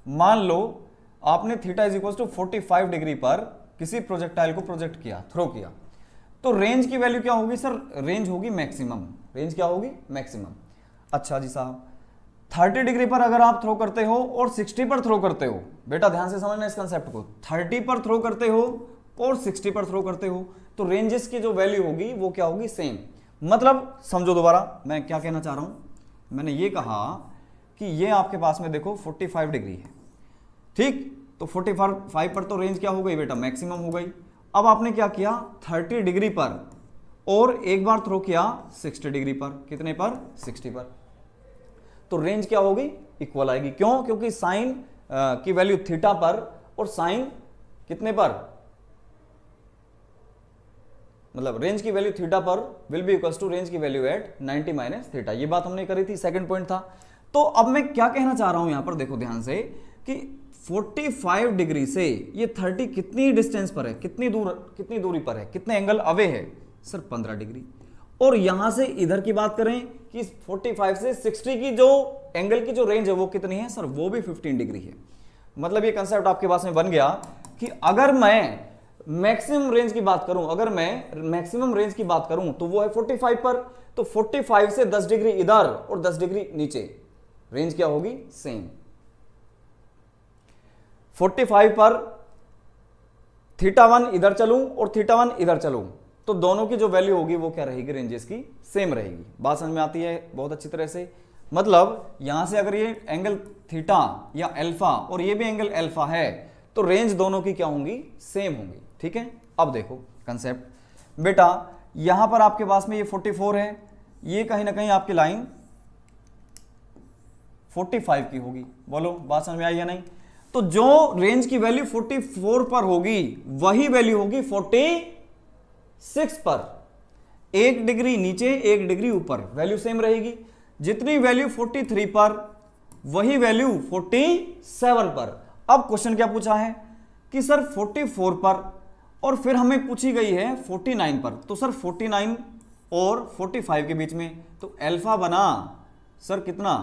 मान लो आपने theta is equal to 45 degree पर किसी प्रोजेक्टाइल को प्रोजेक्ट किया, थ्रो किया, तो रेंज की वैल्यू क्या होगी सर, रेंज होगी मैक्सिमम। रेंज क्या होगी, मैक्सिमम। अच्छा जी साहब, 30 डिग्री पर अगर आप थ्रो करते हो और 60 पर थ्रो करते हो, बेटा ध्यान से समझना इस कंसेप्ट को, 30 पर थ्रो करते हो और 60 पर थ्रो करते हो, तो रेंजेस की जो वैल्यू होगी वो क्या होगी, सेम। मतलब समझो दोबारा मैं क्या कहना चाह रहा हूं, मैंने ये कहा कि ये आपके पास में देखो 45 डिग्री है, ठीक। तो 45 पर तो रेंज क्या हो गई बेटा, मैक्सिमम हो गई। अब आपने क्या किया 30 डिग्री पर और एक बार थ्रो किया 60 डिग्री पर, कितने पर, 60 पर, तो रेंज क्या होगी, इक्वल आएगी। क्यों, क्योंकि साइन की वैल्यू थीटा पर और साइन कितने पर, मतलब रेंज की वैल्यू थीटा पर will be equal to range की वैल्यू एट 90 माइनस थीटा। ये बात हमने करी थी, सेकंड पॉइंट था। तो अब मैं क्या कहना चाह रहा हूं यहां पर, देखो ध्यान से कि 45 डिग्री से ये 30 कितनी डिस्टेंस पर है, कितनी दूरी पर है, कितने एंगल अवे है सर, 15 डिग्री। और यहां से इधर की बात करें कि 45 से 60 की जो एंगल की जो रेंज है वो कितनी है सर, वो भी 15 डिग्री है। मतलब ये कंसेप्ट आपके पास में बन गया कि अगर मैं मैक्सिमम रेंज की बात करूं, अगर मैं मैक्सिमम रेंज की बात करूं तो वो है 45 पर, तो 45 से 10 डिग्री इधर और 10 डिग्री नीचे, रेंज क्या होगी, सेम। 45 पर थीटा 1 इधर चलूं और थीटा 1 इधर चलूं, तो दोनों की जो वैल्यू होगी वो क्या रहेगी, रेंजेस की सेम रहेगी। बात समझ में आती है बहुत अच्छी तरह से। मतलब यहां से अगर ये एंगल थीटा या अल्फा और ये भी एंगल अल्फा है, तो रेंज दोनों की क्या होंगी, सेम होंगी, ठीक है। अब देखो कंसेप्ट, बेटा यहां पर आपके पास में ये 44 है, ये कहीं ना कहीं आपकी लाइन 45 की होगी, बोलो बात समझ में आई या नहीं। तो जो रेंज की वैल्यू 44 पर होगी वही वैल्यू होगी 46 पर, 1 डिग्री नीचे 1 डिग्री ऊपर, वैल्यू सेम रहेगी। जितनी वैल्यू 43 पर वही वैल्यू 47 पर। अब क्वेश्चन क्या पूछा है कि सर 44 पर और फिर हमें पूछी गई है 49 पर, तो सर 49 और 45 के बीच में तो अल्फा बना सर कितना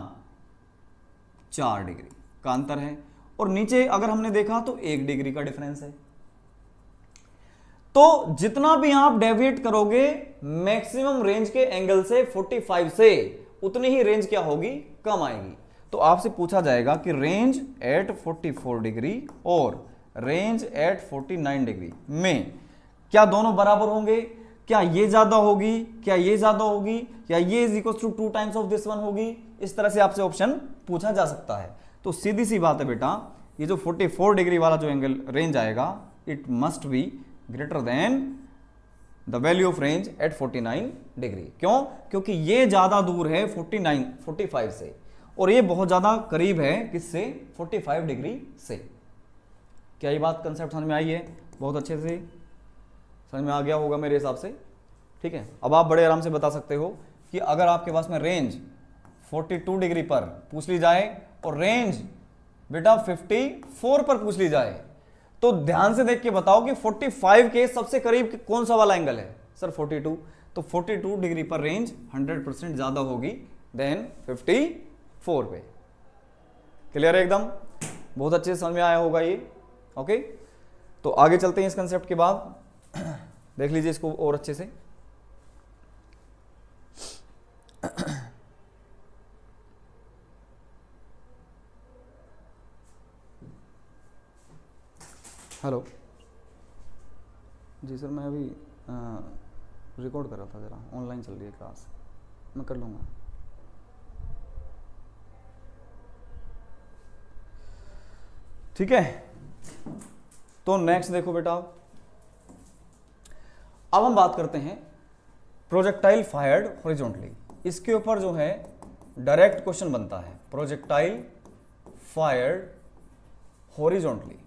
4 डिग्री का अंतर है, और नीचे अगर हमने देखा तो 1 डिग्री का डिफरेंस है। तो जितना भी आप डेविएट करोगे मैक्सिमम रेंज के एंगल से 45 से, उतनी ही रेंज क्या होगी, कम आएगी। तो आपसे पूछा जाएगा कि रेंज एट 44 डिग्री और रेंज एट 49 डिग्री में क्या दोनों बराबर होंगे, क्या ये ज्यादा होगी, क्या ये ज्यादा होगी, या ये is equal to 2 times of this one होगी। इस तरह से आपसे ऑप्शन पूछा जा सकता है। तो सीधी सी बात है बेटा, ये जो 44 डिग्री वाला जो एंगल रेंज आएगा, it must be greater than the value of range at 49 degree. क्यों? क्योंकि ये ज्यादा दूर है 45 से, और ये बहुत ज्यादा करीब है किससे, 45 डिग्री से। क्या ये बात कंसेप्ट समझ में आई है? बहुत अच्छे से समझ में आ गया होगा मेरे हिसाब से। ठीक है, अब आप बड़े आराम से बता सकते हो कि अगर आपके पास में रेंज 42 डिग्री पर पूछ ली जाए और रेंज बेटा 54 पर पूछ ली जाए, तो ध्यान से देख के बताओ कि 45 के सबसे करीब कौन सा वाला एंगल है, सर 42। तो 42 डिग्री पर रेंज 100% ज्यादा होगी देन 54 पे। क्लियर है एकदम? बहुत अच्छे से समझ में आया होगा ये। ओके, तो आगे चलते हैं इस कंसेप्ट के बाद। देख लीजिए इसको और अच्छे से। हेलो जी सर, मैं अभी रिकॉर्ड कर रहा था, जरा ऑनलाइन चल रही है क्लास, मैं कर लूँगा। ठीक है, तो नेक्स्ट देखो बेटा, अब हम बात करते हैं प्रोजेक्टाइल फायर्ड हॉरिजॉन्टली। इसके ऊपर जो है डायरेक्ट क्वेश्चन बनता है, प्रोजेक्टाइल फायर्ड हॉरिजॉन्टली।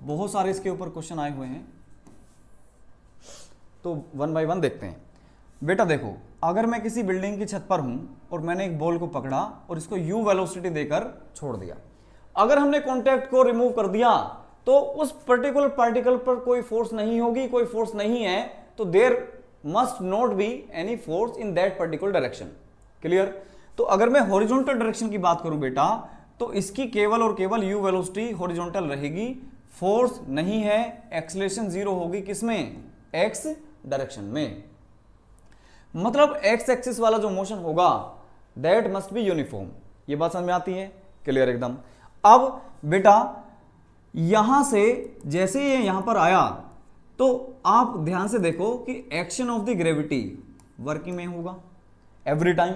बहुत सारे इसके ऊपर क्वेश्चन आए हुए हैं, तो वन बाय वन देखते हैं। बेटा देखो, अगर मैं किसी बिल्डिंग की छत पर हूं और मैंने एक बॉल को पकड़ा और इसको u वेलोसिटी देकर छोड़ दिया, अगर हमने कॉन्टैक्ट को रिमूव कर दिया तो उस पर्टिकुलर पार्टिकल पर कोई फोर्स नहीं होगी, कोई फोर्स नहीं है, तो there must not be any force in that particular direction. Clear? तो अगर मैं हॉरिजॉन्टल डायरेक्शन की बात करूं बेटा, तो इसकी केवल और केवल u वेलोसिटी हॉरिजॉन्टल रहेगी, फोर्स नहीं है, एक्सेलरेशन 0 होगी किसमें, x डायरेक्शन में। मतलब x एक्सिस वाला जो मोशन होगा दैट मस्ट बी यूनिफॉर्म। ये बात समझ में आती है? क्लियर एकदम। अब बेटा यहां से जैसे ये यहां पर आया, तो आप ध्यान से देखो कि action of the gravity working में होगा एवरी टाइम।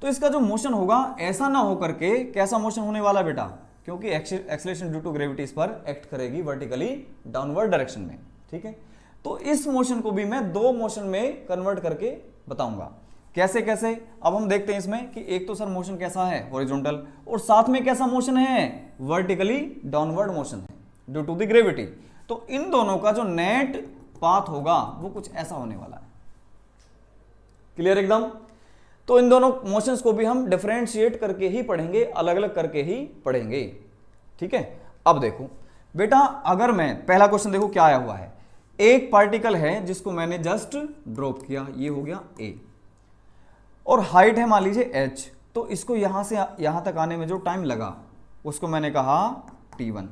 तो इसका जो मोशन होगा ऐसा ना होकर के कैसा मोशन होने वाला बेटा, क्योंकि एक्सेलरेशन ड्यू टू ग्रेविटी इस पर एक्ट करेगी वर्टिकली डाउनवर्ड डायरेक्शन में। ठीक है, तो इस मोशन को भी मैं दो मोशन में कन्वर्ट करके बताऊंगा। कैसे कैसे, अब हम देखते हैं इसमें कि एक तो सर मोशन कैसा है, हॉरिजॉन्टल, और साथ में कैसा मोशन है, वर्टिकली डाउनवर्ड मोशन है ड्यू टू द ग्रेविटी। तो इन दोनों का जो नेट पाथ होगा वो कुछ ऐसा होने वाला है। क्लियर एकदम? तो इन दोनों मोशंस को भी हम डिफरेंशिएट करके ही पढ़ेंगे, अलग अलग करके ही पढ़ेंगे। ठीक है, अब देखो बेटा, अगर मैं पहला क्वेश्चन देखो क्या आया हुआ है, एक पार्टिकल है जिसको मैंने जस्ट ड्रॉप किया, ये हो गया A, और हाइट है मान लीजिए h, तो इसको यहां से यहां तक आने में जो टाइम लगा उसको मैंने कहा t1।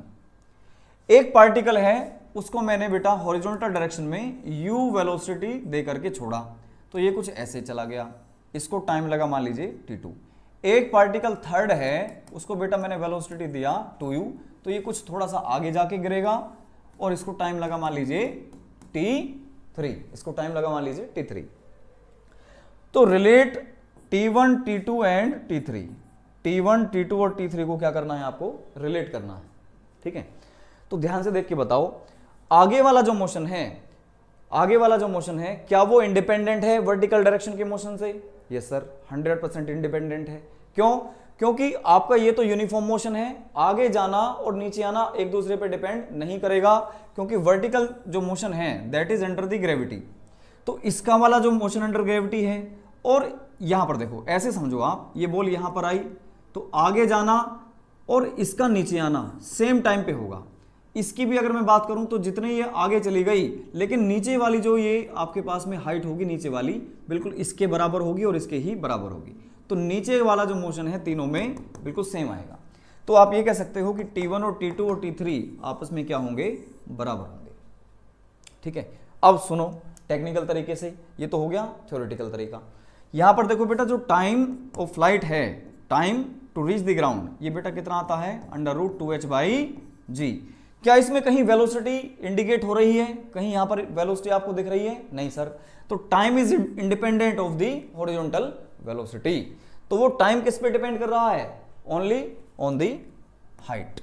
एक पार्टिकल है उसको मैंने बेटा हॉरिजॉन्टल डायरेक्शन में u वेलोसिटी दे करके छोड़ा, तो ये कुछ ऐसे चला गया, इसको टाइम लगा मान लीजिए t2। एक पार्टिकल थर्ड है, उसको बेटा मैंने वेलोसिटी दिया 2u, तो ये कुछ थोड़ा सा आगे जाके गिरेगा और इसको टाइम लगा मान लीजिए t3, इसको टाइम लगा मान लीजिए t3। तो relate t1, t2 and t3, t1, t2 और t3 को क्या करना है, आपको रिलेट करना है। ठीक है, तो ध्यान से देख के बताओ, आगे वाला जो मोशन है, आगे वाला जो मोशन है, क्या वो इंडिपेंडेंट है वर्टिकल डायरेक्शन के मोशन से? यस सर, 100% इंडिपेंडेंट है। क्यों? क्योंकि आपका ये तो यूनिफॉर्म मोशन है, आगे जाना और नीचे आना एक दूसरे पे डिपेंड नहीं करेगा, क्योंकि वर्टिकल जो मोशन है that is under the gravity. तो इसका वाला जो मोशन अंडर ग्रेविटी है, और यहां पर देखो ऐसे समझो आप, ये बॉल यहां पर आई तो आगे जाना और इसका नीचे आना सेम टाइम पे होगा। इसकी भी अगर मैं बात करूं तो जितने ये आगे चली गई, लेकिन नीचे वाली जो ये आपके पास में हाइट होगी नीचे वाली बिल्कुल इसके बराबर होगी और इसके ही बराबर होगी। तो नीचे वाला जो मोशन है तीनों में बिल्कुल सेम आएगा। तो आप ये कह सकते हो कि T1 और T2 और T3 आपस में क्या होंगे, बराबर होंगे। ठीक है, अब सुनो टेक्निकल तरीके से, ये तो हो गया थ्योरेटिकल तरीका। यहां पर देखो बेटा, जो टाइम ऑफ फ्लाइट है, time to reach the ground, ये बेटा कितना आता है, √2h/g। क्या इसमें कहीं वेलोसिटी इंडिकेट हो रही है, कहीं यहां पर वेलोसिटी आपको दिख रही है? नहीं सर। तो time is independent of the horizontal velocity. तो वो टाइम किस पे डिपेंड कर रहा है? Only on the height.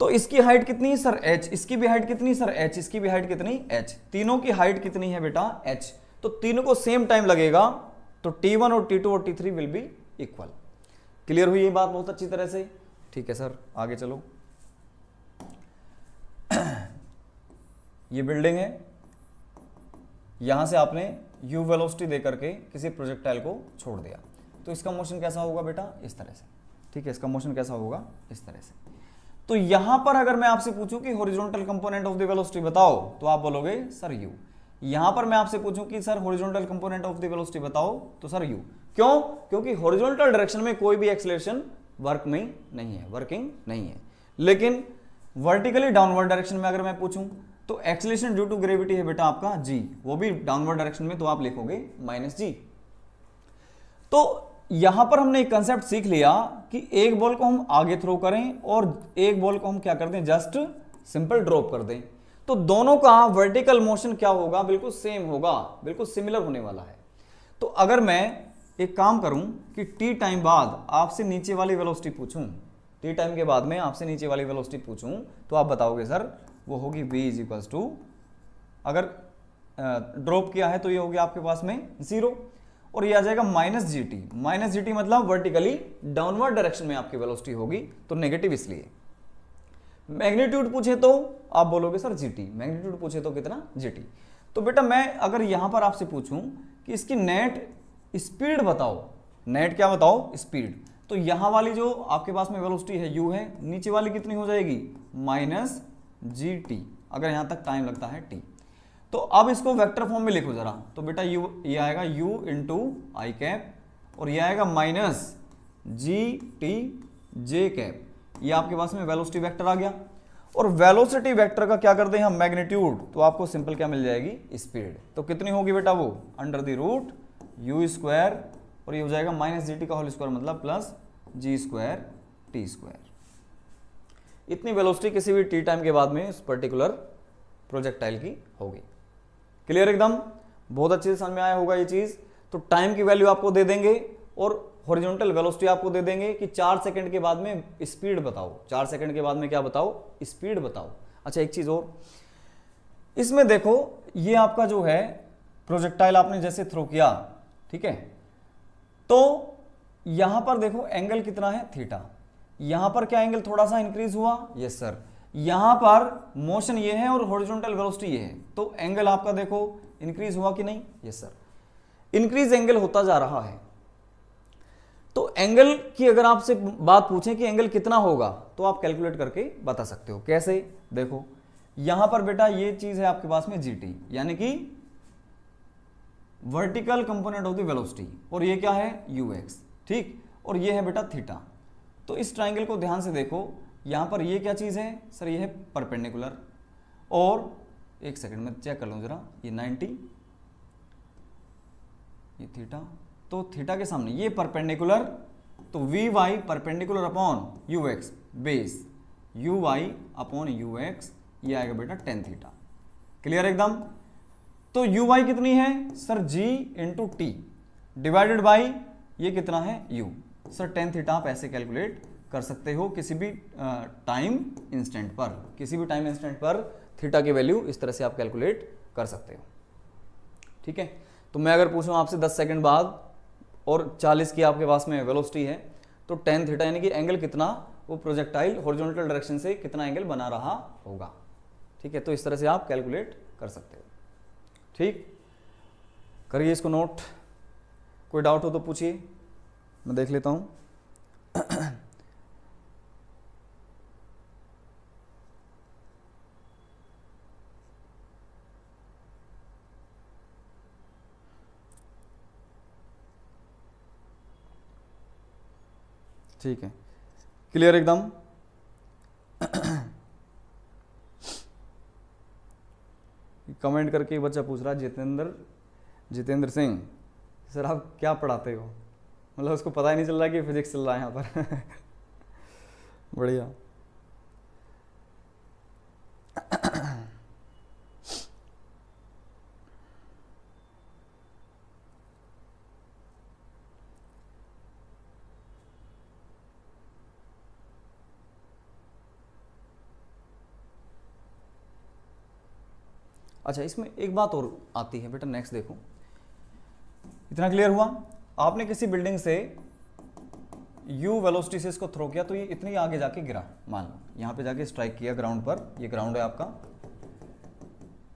तो इसकी हाइट कितनी है सर? h। इसकी भी हाइट कितनी सर? h। इसकी भी हाइट कितनी? h। तीनों की हाइट कितनी है बेटा? h। तो तीनों को सेम टाइम लगेगा, तो T1 और T2 और T3 will be equal. Clear हुई ये बात बहुत अच्छी तरह से? ठीक है सर, आगे चलो। ये बिल्डिंग है, यहां से आपने u वेलोसिटी दे करके किसी प्रोजेक्टाइल को छोड़ दिया, तो इसका मोशन कैसा होगा बेटा? इस तरह से। ठीक है, इसका मोशन कैसा होगा? इस तरह से। तो यहां पर अगर मैं आपसे पूछूं कि horizontal component of the velocity बताओ, तो आप बोलोगे सर u। यहां पर मैं आपसे पूछूं कि sir horizontal component of the velocity बताओ, तो सर u। क्यों? क्योंकि हॉरिजॉन्टल डायरेक्शन में कोई भी एक्सेलरेशन वर्किंग नहीं है। लेकिन वर्टिकली डाउनवर्ड डायरेक्शन में अगर मैं पूछूं तो एक्सेलरेशन ड्यू टू ग्रेविटी है बेटा आपका g, वो भी डाउनवर्ड डायरेक्शन में, तो आप लिखोगे -g। तो यहां पर हमने एक कंसेप्ट सीख लिया कि एक बॉल को हम आगे थ्रो करें और एक बॉल को हम क्या कर दें, जस्ट सिंपल ड्रॉप कर दें, तो दोनों का वर्टिकल मोशन क्या होगा? बिल्कुल सेम होगा, बिल्कुल सिमिलर होने वाला है। तो अगर मैं एक काम करूं कि टी टाइम बाद आपसे नीचे वाली वेलोसिटी पूछूं, टी टाइम के बाद में आपसे नीचे वाली वेलोसिटी पूछूं, तो आप बताओगे सर वो होगी v = अगर ड्रॉप किया है तो ये हो गया आपके पास में 0, और ये आ जाएगा -gt मतलब वर्टिकली डाउनवर्ड डायरेक्शन में आपकी वेलोसिटी होगी, तो नेगेटिव इसलिए। मैग्नीट्यूड पूछे तो आप बोलोगे सर gt, मैग्नीट्यूड पूछे तो कितना? gt। तो बेटा मैं अगर यहां पर आपसे पूछूं कि इसकी नेट स्पीड बताओ, नेट क्या बताओ? स्पीड। तो यहां वाली जो आपके पास में वेलोसिटी है u है, नीचे वाली कितनी हो जाएगी? -gt, अगर यहां तक टाइम लगता है t। तो अब इसको वेक्टर फॉर्म में लिखो जरा, तो बेटा ये आएगा u × i, और ये आएगा -gt/j। ये आपके पास में वेलोसिटी वेक्टर आ गया। और वेलोसिटी वेक्टर का क्या करते हैं हम? मैग्नीट्यूड। तो आपको सिंपल क्या मिल जाएगी? स्पीड। तो कितनी होगी बेटा वो? √u², और ये हो जाएगा -gt² मतलब +g²t²। इतनी वेलोसिटी किसी भी टी टाइम के बाद में इस पर्टिकुलर प्रोजेक्टाइल की होगी। क्लियर एकदम? बहुत अच्छे से समझ में आया होगा ये चीज। तो टाइम की वैल्यू आपको दे देंगे और हॉरिजॉन्टल वेलोसिटी आपको दे देंगे कि 4 सेकंड के बाद में स्पीड बताओ। 4 सेकंड के बाद में क्या बताओ? स्पीड बताओ। अच्छा एक चीज और, इसमें देखो ये आपका जो है प्रोजेक्टाइल आपने जैसे थ्रो किया, ठीक है, तो यहां पर देखो एंगल कितना है? थीटा। यहां पर क्या एंगल थोड़ा सा इंक्रीज हुआ? Yes sir. यहां पर मोशन ये है और हॉरिजॉन्टल वेलोसिटी ये है, तो एंगल आपका देखो इंक्रीज हुआ कि नहीं? यस सर, इंक्रीज एंगल होता जा रहा है। तो एंगल की अगर आपसे बात पूछें कि एंगल कितना होगा, तो आप कैलकुलेट करके बता सकते हो। कैसे? देखो यहां पर बेटा ये चीज है आपके पास में gt, यानी कि vertical component of the velocity, और ये क्या है? ux, ठीक, और ये है बेटा थीटा। तो इस ट्राइंगल को ध्यान से देखो, यहां पर ये क्या चीज है सर? ये है परपेंडिकुलर, और एक सेकंड में चेक कर लूं जरा, ये 90, ये थीटा, तो थीटा के सामने ये परपेंडिकुलर, तो V Y perpendicular upon ux base uy/ux, ये आएगा बेटा tan थीटा। क्लियर एकदम? तो uy कितनी है sir? g × t divided by ये कितना है? u। सर tan थीटा आप ऐसे कैलकुलेट कर सकते हो किसी भी टाइम इंस्टेंट पर, किसी भी टाइम इंस्टेंट पर थीटा की वैल्यू इस तरह से आप कैलकुलेट कर सकते हो। ठीक है, तो मैं अगर पूछूं आपसे 10 सेकंड बाद और 40 की आपके पास में वेलोसिटी है, तो tan थीटा यानी कि एंगल कितना वो प्रोजेक्टाइल हॉरिजॉन्टल डायरेक्शन से कितना एंगल बना रहा होगा। ठीक है, तो इस तरह से आप कैलकुलेट कर सकते हो। ठीक, करिए इसको नोट। कोई डाउट हो तो पूछिए, मैं देख लेता हूं। ठीक है, क्लियर एकदम। कमेंट करके बच्चा पूछ रहा है जितेंद्र सिंह, सर आप क्या पढ़ाते हो? मतलब उसको पता ही नहीं चल रहा कि फिजिक्स चल रहा है यहाँ पर। बढ़िया। अच्छा, इसमें एक बात और आती है बेटा, नेक्स्ट देखो, इतना क्लियर हुआ? आपने किसी बिल्डिंग से u वेलोसिटी से इसको थ्रो किया तो ये इतनी आगे जाके गिरा, मान लो यहाँ पे जाके स्ट्राइक किया ग्राउंड पर, ये ग्राउंड है आपका,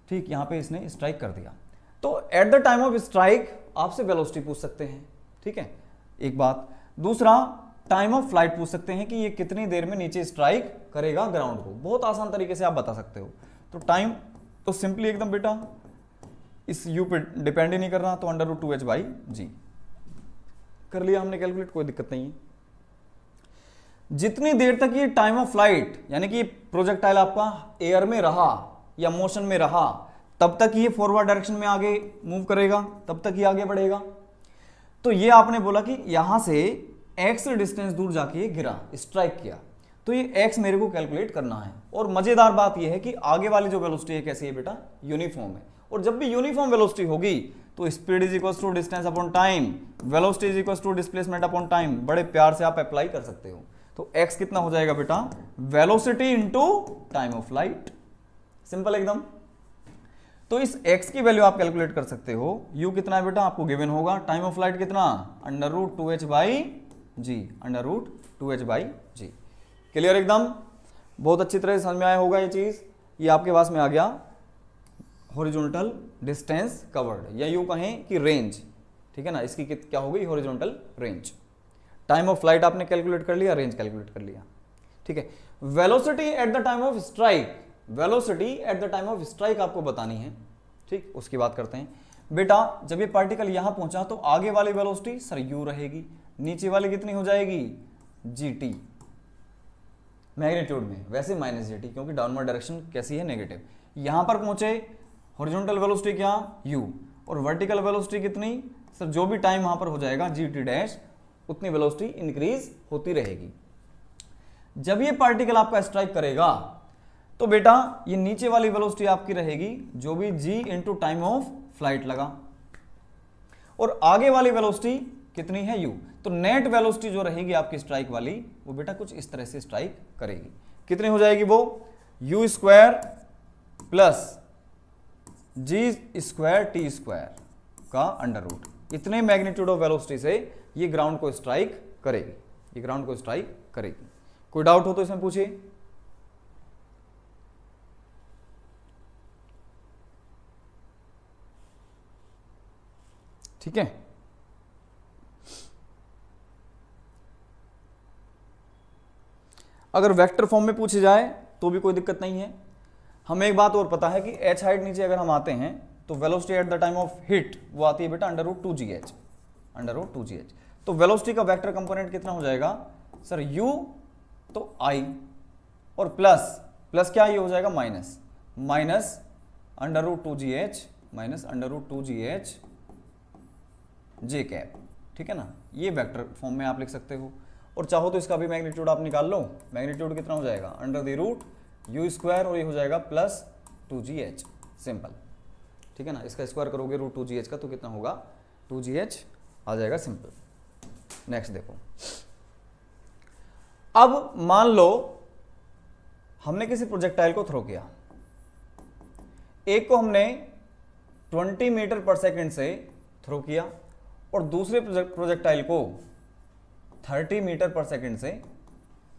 ठीक, यहाँ पे इसने स्ट्राइक कर दिया। तो at the time of strike आपसे वेलोसिटी पूछ सकते हैं, ठीक है, एक बात। दूसरा, टाइम ऑफ फ्लाइट पूछ सकते हैं कि ये कितनी देर में नीचे स्ट्राइक करेगा ग्राउंड को, बहुत आसान तरीके से आप बता सकते हो। तो टाइम तो सिंपली एकदम बेटा इस u पे डिपेंड ही नहीं कर रहा, तो √2h/g कर लिया हमने कैलकुलेट, कोई दिक्कत नहीं है। जितनी देर तक ये टाइम ऑफ फ्लाइट, यानी कि प्रोजेक्टाइल आपका एयर में रहा या मोशन में रहा, तब तक ये फॉरवर्ड डायरेक्शन में आगे मूव करेगा, तब तक ये आगे बढ़ेगा। तो ये आपने बोला कि यहां से x डिस्टेंस दूर जाके गिरा, स्ट्राइक किया, तो ये x मेरे को कैलकुलेट करना है। और मजेदार बात ये है कि आगे वाली जो वेलोसिटी है कैसी है बेटा, यूनिफॉर्म है। और जब भी यूनिफॉर्म वेलोसिटी होगी तो speed is equal to distance upon time, velocity is equal to displacement upon time, बड़े प्यार से आप अप्लाई कर सकते हो। तो x कितना हो जाएगा बेटा, velocity into time of flight, simple एकदम। तो इस x की वैल्यू आप कैलकुलेट कर सकते हो। u कितना है बेटा, आपको गिवन होगा, टाइम ऑफ फ्लाइट कितना, √2h/g, √2h/g। क्लियर एकदम, बहुत अच्छी तरह से समझ में आया होगा ये चीज। ये आपके पास में आ गया हॉरिजॉन्टल डिस्टेंस कवर्ड, या यूं कहें कि रेंज, ठीक है ना, इसकी क्या हो गई, horizontal range. Time of flight आपने कैलकुलेट कर लिया, रेंज कैलकुलेट कर लिया, ठीक है। Velocity at the time of strike, velocity at the time of strike आपको बतानी है, ठीक, उसकी बात करते हैं। बेटा जब ये पार्टिकल यहां पहुंचा तो आगे वाली वेलोसिटी सर u रहेगी, नीचे वाली कितनी हो जाएगी, gt मैग्नीट्यूड में, वैसे -gt क्योंकि डाउनवर्ड डायरेक्शन कैसी है, नेगेटिव। यहां पर पहुंचे हॉरिजॉन्टल वेलोसिटी क्या, u, और वर्टिकल वेलोसिटी कितनी सर, जो भी टाइम वहां पर हो जाएगा gt डैश, उतनी वेलोसिटी इंक्रीज होती रहेगी। जब ये पार्टिकल आपका स्ट्राइक करेगा तो बेटा ये नीचे वाली वेलोसिटी आपकी रहेगी जो भी g into time of flight लगा, और आगे वाली वेलोसिटी कितनी है u। तो नेट वेलोसिटी जो रहेगी आपकी स्ट्राइक वाली, वो बेटा कुछ इस तरह से स्ट्राइक करेगी। कितनी हो जाएगी वो, u² प्लस g² t² का अंडर रूट। इतने मैग्नीट्यूड ऑफ वेलोसिटी से ये ग्राउंड को स्ट्राइक करेगी, ये ग्राउंड को स्ट्राइक करेगी। कोई डाउट हो तो इसमें पूछिए। ठीक है, अगर वेक्टर फॉर्म में पूछे जाए तो भी कोई दिक्कत नहीं है। हमें एक बात और पता है कि h हाइट नीचे अगर हम आते हैं तो velocity at the time of hit वो आती है बेटा √2gh, √2gh। तो वेलोसिटी का वेक्टर कंपोनेंट कितना हो जाएगा सर, u तो i, और प्लस क्या ये हो जाएगा minus √2gh minus √2gh j cap, ठीक है ना। ये वेक्टर फॉर्म में आप लिख सकते हो, और चाहो तो इसका भी मैग्नीट्यूड आप निकाल लो। मैग्नीट्यूड कितना हो जाएगा, √u², और ये हो जाएगा +2gh, सिंपल, ठीक है ना। इसका स्क्वायर करोगे √2gh का तो कितना होगा, 2gh आ जाएगा, सिंपल। नेक्स्ट देखो, अब मान लो हमने किसी प्रोजेक्टाइल को थ्रो किया, एक को हमने 20 मीटर पर सेकंड से थ्रो किया और दूसरे प्रोजेक्टाइल को 30 मीटर पर सेकंड से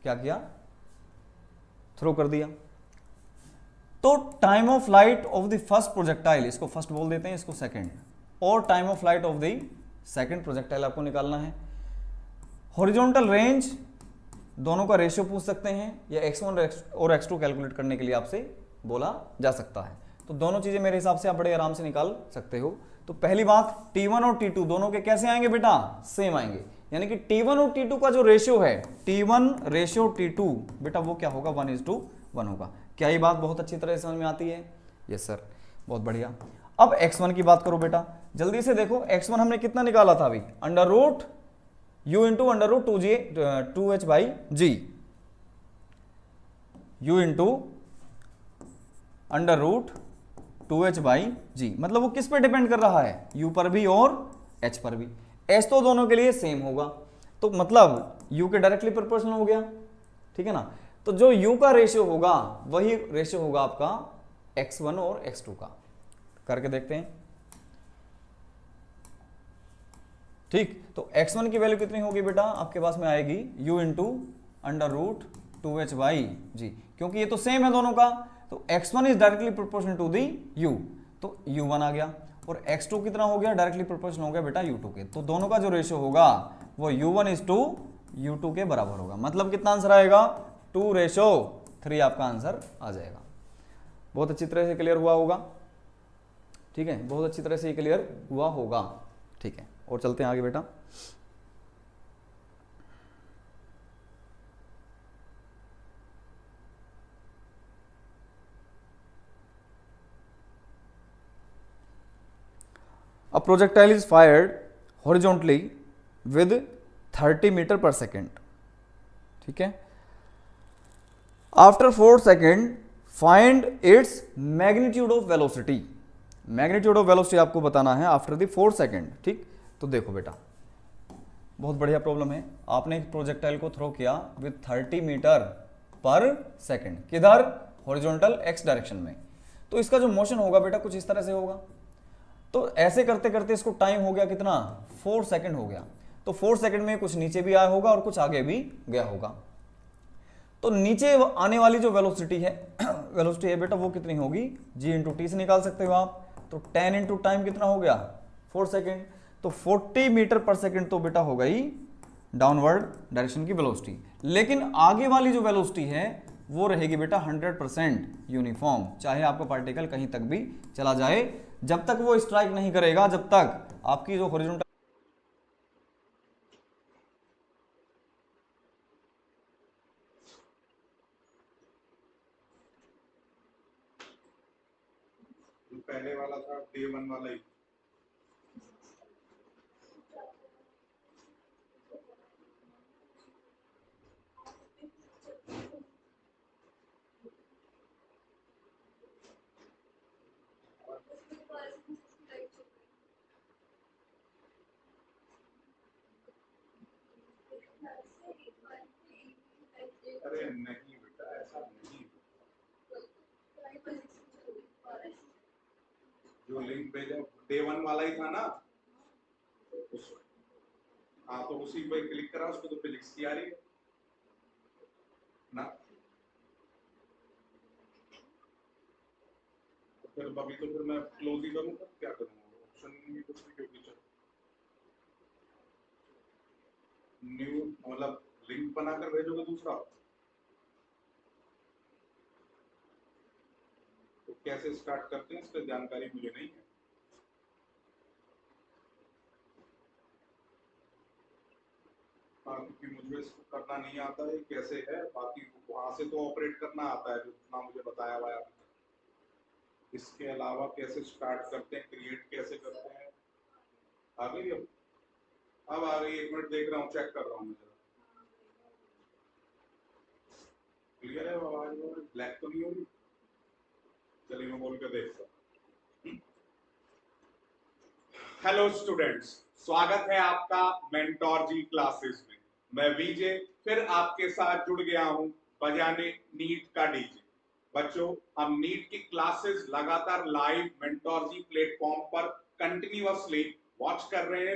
क्या किया, थ्रो कर दिया। तो time of flight of the first projectile, इसको फर्स्ट बोल देते हैं, इसको सेकंड, और time of flight of the second projectile आपको निकालना है। हॉरिजॉन्टल रेंज दोनों का रेशियो पूछ सकते हैं, या x1 और x2 कैलकुलेट करने के लिए आपसे बोला जा सकता है। तो दोनों चीजें मेरे हिसाब से आप बड़े आराम से निकाल सकते हो। तो पहली बात, T1 और T2 दोनों के कैसे आएंगे बेटा, सेम आएंगे, यानी कि T1 और T2 का जो रेशियो है, T1 रेशियो T2 बेटा वो क्या होगा, 1:1 होगा। क्या ये बात बहुत अच्छी तरह से समझ में आती है? यस सर, बहुत बढ़िया। अब x1 की बात करो बेटा, जल्दी से देखो x1 हमने कितना निकाला था अभी, under root u into under root 2h by g, u into under root 2h by g, मतलब वो किस पे डिपेंड कर रहा है, u पर भी और h पर भी। h तो दोनों के लिए सेम होगा, तो मतलब u के डायरेक्टली प्रोपोर्शनल हो गया, ठीक है ना। तो जो u का रेशियो होगा वही रेशियो होगा आपका x1 और x2 का। करके देखते हैं, ठीक। तो x1 की वैल्यू कितनी होगी बेटा, आपके पास में आएगी u into under root 2h by g, क्योंकि ये तो सेम है दोनों का, तो x1 is directly proportional to the u, तो u1 आ गया, और x2 कितना हो गया, डायरेक्टली प्रोपोर्शनल हो गया बेटा u2 के। तो दोनों का जो रेशियो होगा वो u1:u2 के बराबर होगा। मतलब कितना आंसर आएगा, 2:3 आपका आंसर आ जाएगा। बहुत अच्छी तरह से क्लियर हुआ होगा, ठीक है, बहुत अच्छी तरह से ये क्लियर हुआ होगा, ठीक है। और चलते हैं आगे बेटा। A projectile is fired horizontally with 30 metre पर सेकेंड, ठीक है। After 4 second find its magnitude of velocity. Magnitude of velocity आपको बताना है आफ्टर द 4 सेकेंड, ठीक। तो देखो बेटा, बहुत बढ़िया प्रॉब्लम है। आपने एक प्रोजेक्टाइल को थ्रो किया विद 30 मीटर पर सेकेंड, किधर, हॉरिजॉन्टल एक्स डायरेक्शन में। तो इसका जो मोशन होगा बेटा कुछ इस तरह से होगा। तो ऐसे करते करते इसको टाइम हो गया कितना, 4 सेकेंड हो गया। तो 4 सेकेंड में कुछ नीचे भी आया होगा और कुछ आगे भी गया होगा। तो नीचे आने वाली जो वेलोसिटी है बेटा वो कितनी होगी, g इंटू टी से निकाल सकते हो आप। तो 10 इंटू टाइम कितना हो गया, 4 सेकेंड, तो 40 मीटर पर सेकेंड तो बेटा हो गई डाउनवर्ड डायरेक्शन की वेलोसिटी। लेकिन आगे वाली जो वेलोसिटी है वो रहेगी बेटा 100% यूनिफॉर्म, चाहे आपका पार्टिकल कहीं तक भी चला जाए, जब तक वो स्ट्राइक नहीं करेगा, जब तक आपकी जो हॉरिजॉन्टल पहले वाला था डे 1 वाला ही। अरे नहीं बेटा, ऐसा नहीं, जो लिंक भेजा डे 1 वाला ही था ना, हाँ तो उसी पे क्लिक करा, उसको तो फिजिक्स की आ रही है ना। फिर अभी तो फिर मैं क्लोज ही करूंगा, क्या करूंगा, ऑप्शन नहीं कुछ भी, क्योंकि चल न्यू मतलब लिंक बनाकर भेजोगे दूसरा, तो कैसे स्टार्ट करते हैं इसका जानकारी मुझे नहीं है। क्योंकि मुझे इसको करना नहीं आता है कैसे है, बाकी वहां से तो ऑपरेट करना आता है जितना मुझे बताया हुआ है अभी तक। इसके अलावा कैसे स्टार्ट करते हैं, क्रिएट कैसे करते हैं, आ गई अब आ गई, 1 मिनट देख रहा हूँ, चेक कर रहा हूँ मैं जरा। क्लियर है आवाज, ब्लैक तो नहीं होगी, चलिए मैं बोल कर देखता हूँ। हेलो स्टूडेंट्स, स्वागत है आपका मेंटोर जी क्लासेस में। मैं विजय फिर आपके साथ जुड़ गया हूं बजाने नीट का डीजे। बच्चों, हम नीट की क्लासेस लगातार लाइव मेंटोर जी प्लेटफॉर्म पर कंटिन्यूअसली वॉच कर रहे हैं।